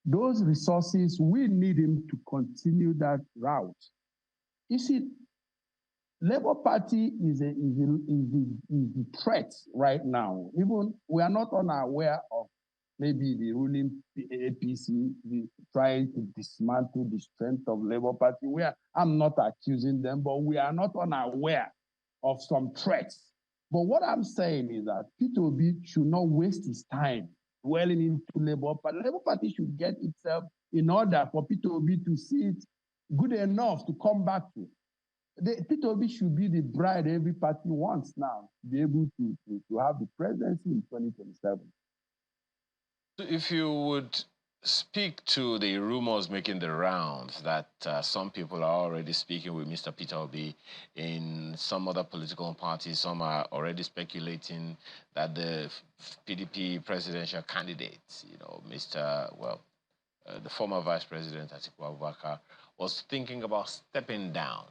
Those resources, we need him to continue that route. You see, Labour Party is the threat right now. Even we are not unaware of maybe the ruling APC trying to dismantle the strength of Labour Party. I'm not accusing them, but we are not unaware of some threats. But what I'm saying is that Peter Obi should not waste his time dwelling into Labour Party. Labour Party should get itself in order for Peter Obi to see it good enough to come back to. Peter Obi should be the bride every party wants now to be able to have the presidency in 2027. If you would speak to the rumors making the rounds that some people are already speaking with Mr. Peter Obi in some other political parties, some are already speculating that the PDP presidential candidate, the former Vice President Atiku Abubakar, was thinking about stepping down.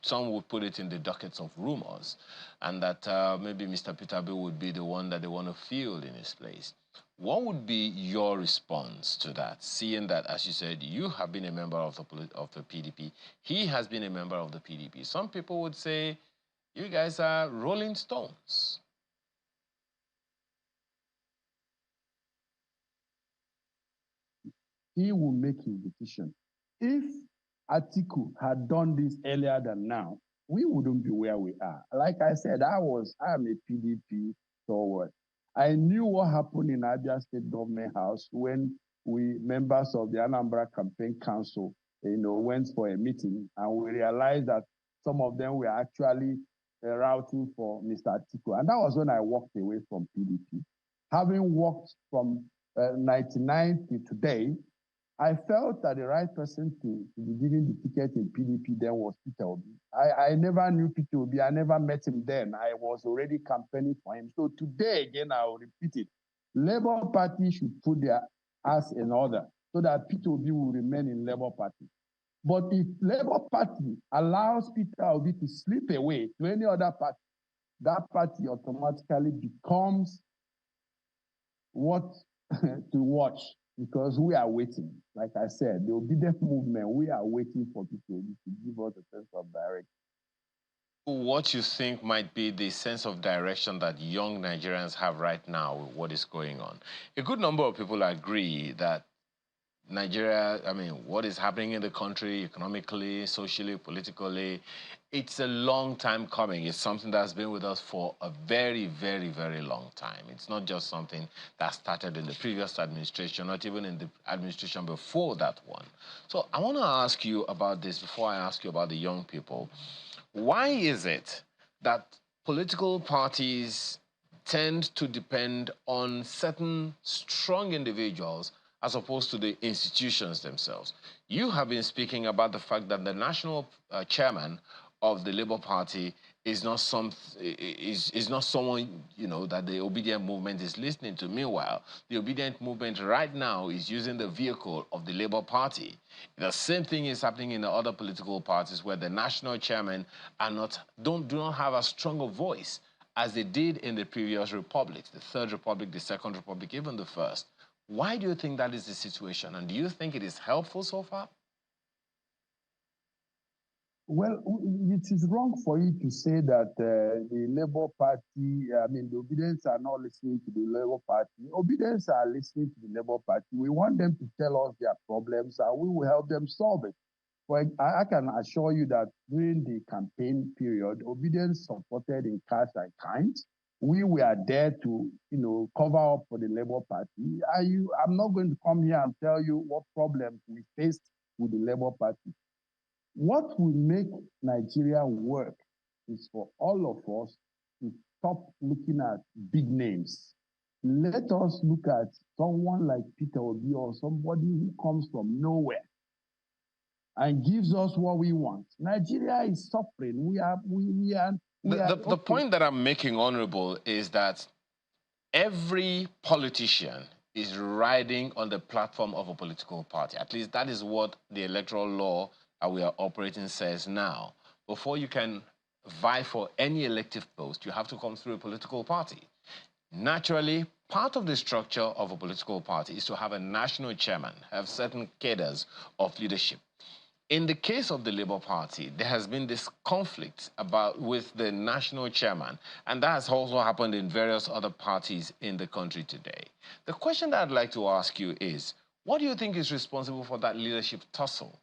Some would put it in the dockets of rumors, and that maybe Mr. Peter Obi would be the one that they want to field in his place. What would be your response to that, seeing that, as you said, you have been a member of the PDP, he has been a member of the PDP? Some people would say you guys are rolling stones. He will make his decision. If Atiku had done this earlier than now, we wouldn't be where we are. Like I said, I am a PDP forward. I knew what happened in Abia State Government House when we, members of the Anambra Campaign Council, went for a meeting, and we realized that some of them were actually routing for Mr. Atiku. And that was when I walked away from PDP. Having walked from 99 to today, I felt that the right person to be given the ticket in PDP then was Peter Obi. I never knew Peter Obi. I never met him then. I was already campaigning for him. So today, again, I will repeat it. Labour Party should put their ass in order so that Peter Obi will remain in Labour Party. But if Labour Party allows Peter Obi to slip away to any other party, that party automatically becomes what to watch, because we are waiting. Like I said, the Obidient movement, we are waiting for people to give us a sense of direction. What you think might be the sense of direction that young Nigerians have right now with what is going on? A good number of people agree that Nigeria, what is happening in the country economically, socially, politically, it's a long time coming. It's something that's been with us for a very, very, very long time. It's not just something that started in the previous administration, not even in the administration before that one. So I want to ask you about this before I ask you about the young people. Why is it that political parties tend to depend on certain strong individuals as opposed to the institutions themselves? You have been speaking about the fact that the national chairman of the Labour Party is not someone, that the Obidient movement is listening to. Meanwhile, the Obidient movement right now is using the vehicle of the Labour Party. The same thing is happening in the other political parties, where the national chairmen do not have as strong a voice as they did in the previous republics, the Third Republic, the Second Republic, even the First. Why do you think that is the situation? And do you think it is helpful so far? Well, it is wrong for you to say that the Labour Party, the Obedients are not listening to the Labour Party. Obedients are listening to the Labour Party. We want them to tell us their problems, and we will help them solve it. But I can assure you that during the campaign period, Obedients supported in cash and kind. We were there to, cover up for the Labour Party. I'm not going to come here and tell you what problems we faced with the Labour Party. What will make Nigeria work is for all of us to stop looking at big names. Let us look at someone like Peter Obi or somebody who comes from nowhere and gives us what we want. Nigeria is suffering. The point that I'm making, Honorable, is that every politician is riding on the platform of a political party. At least that is what the electoral law that we are operating says now. Before you can vie for any elective post, you have to come through a political party. Naturally, part of the structure of a political party is to have a national chairman, have certain cadres of leadership. In the case of the Labour Party, there has been this conflict with the national chairman, and that has also happened in various other parties in the country today. The question that I'd like to ask you is, what do you think is responsible for that leadership tussle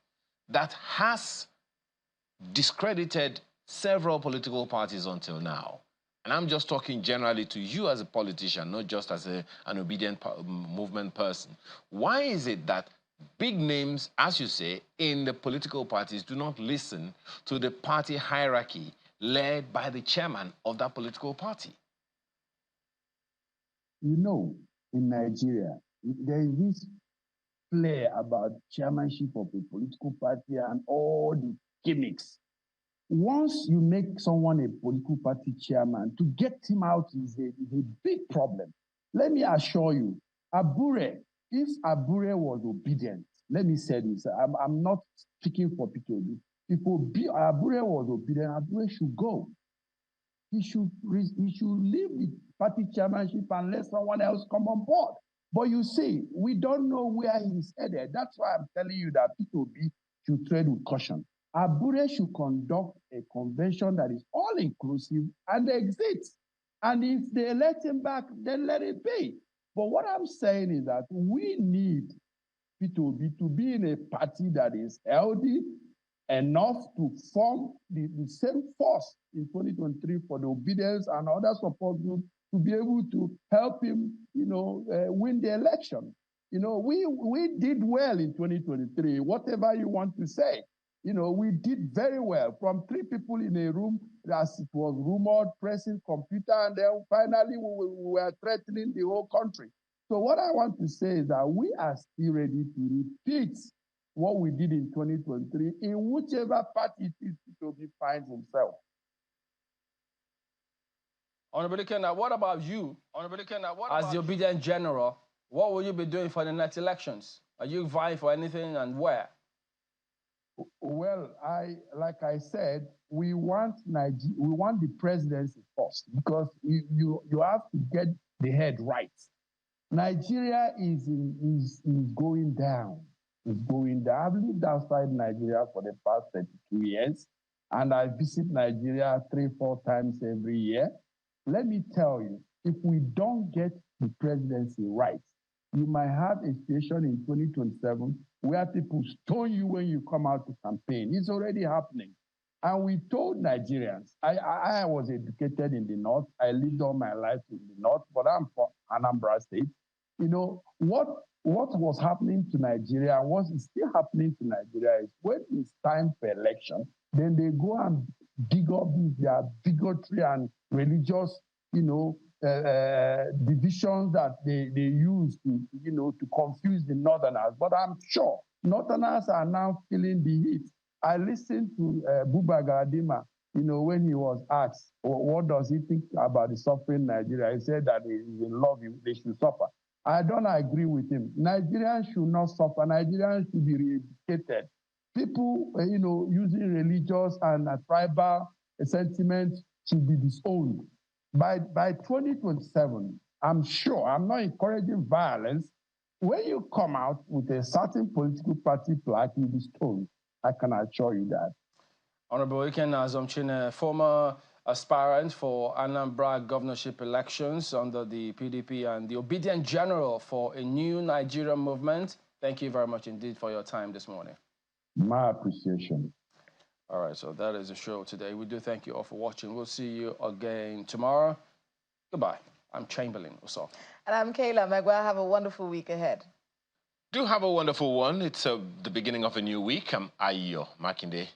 that has discredited several political parties until now? And I'm just talking generally to you as a politician, not just as an obedient movement person. Why is it that big names, as you say, in the political parties do not listen to the party hierarchy led by the chairman of that political party? You know, in Nigeria, there is this flair about chairmanship of a political party and all the gimmicks. Once you make someone a political party chairman, to get him out is a big problem. Let me assure you, Abure, if Abure was obedient, let me say this, I'm not speaking for PKB. If Abure was obedient, Abure should go. He should leave the party chairmanship and let someone else come on board. But you see, we don't know where he's headed. That's why I'm telling you that PKB should tread with caution. Abure should conduct a convention that is all-inclusive and exit. And if they let him back, then let it be. But what I'm saying is that we need P2B to be in a party that is healthy enough to form the same force in 2023 for the Obidients and other support groups to be able to help him, win the election. We did well in 2023, whatever you want to say. We did very well from 3 people in a room, as it was rumored, pressing computer, and then finally we were threatening the whole country. So what I want to say is that we are still ready to repeat what we did in 2023 in whichever party it is P2B finds himself. Honorable Kenna, what about you? As the Obedient General, what will you be doing for the next elections? Are you vying for anything and where? Well, like I said, we want the presidency first because you have to get the head right. Nigeria is going down. It's going down. I've lived outside Nigeria for the past 32 years, and I visit Nigeria 3-4 times every year. Let me tell you, if we don't get the presidency right, you might have a situation in 2027 where people stone you when you come out to campaign. It's already happening. And we told Nigerians, I was educated in the North. I lived all my life in the North, but I'm from Anambra State. What was happening to Nigeria and what is still happening to Nigeria is when it's time for election, then they go and dig up their bigotry and religious, divisions that they use to confuse the Northerners. But I'm sure Northerners are now feeling the heat. I listened to Buba Galadima, when he was asked, what does he think about the suffering Nigeria? He said that he's in love, they should suffer. I don't agree with him. Nigerians should not suffer. Nigerians should be re-educated. People, using religious and tribal sentiments should be disowned. By 2027, I'm sure, I'm not encouraging violence. When you come out with a certain political party plaque, you'll be stoned. I can assure you that. Honorable Iken Azomchine, former aspirant for Anambra governorship elections under the PDP and the Obedient General for a new Nigerian movement. Thank you very much indeed for your time this morning. My appreciation. All right, so that is the show today. We do thank you all for watching. We'll see you again tomorrow. Goodbye. I'm Chamberlain Uso. And I'm Kayla Megwa. Have a wonderful week ahead. Do have a wonderful one. It's the beginning of a new week. I'm Ayo Makinde.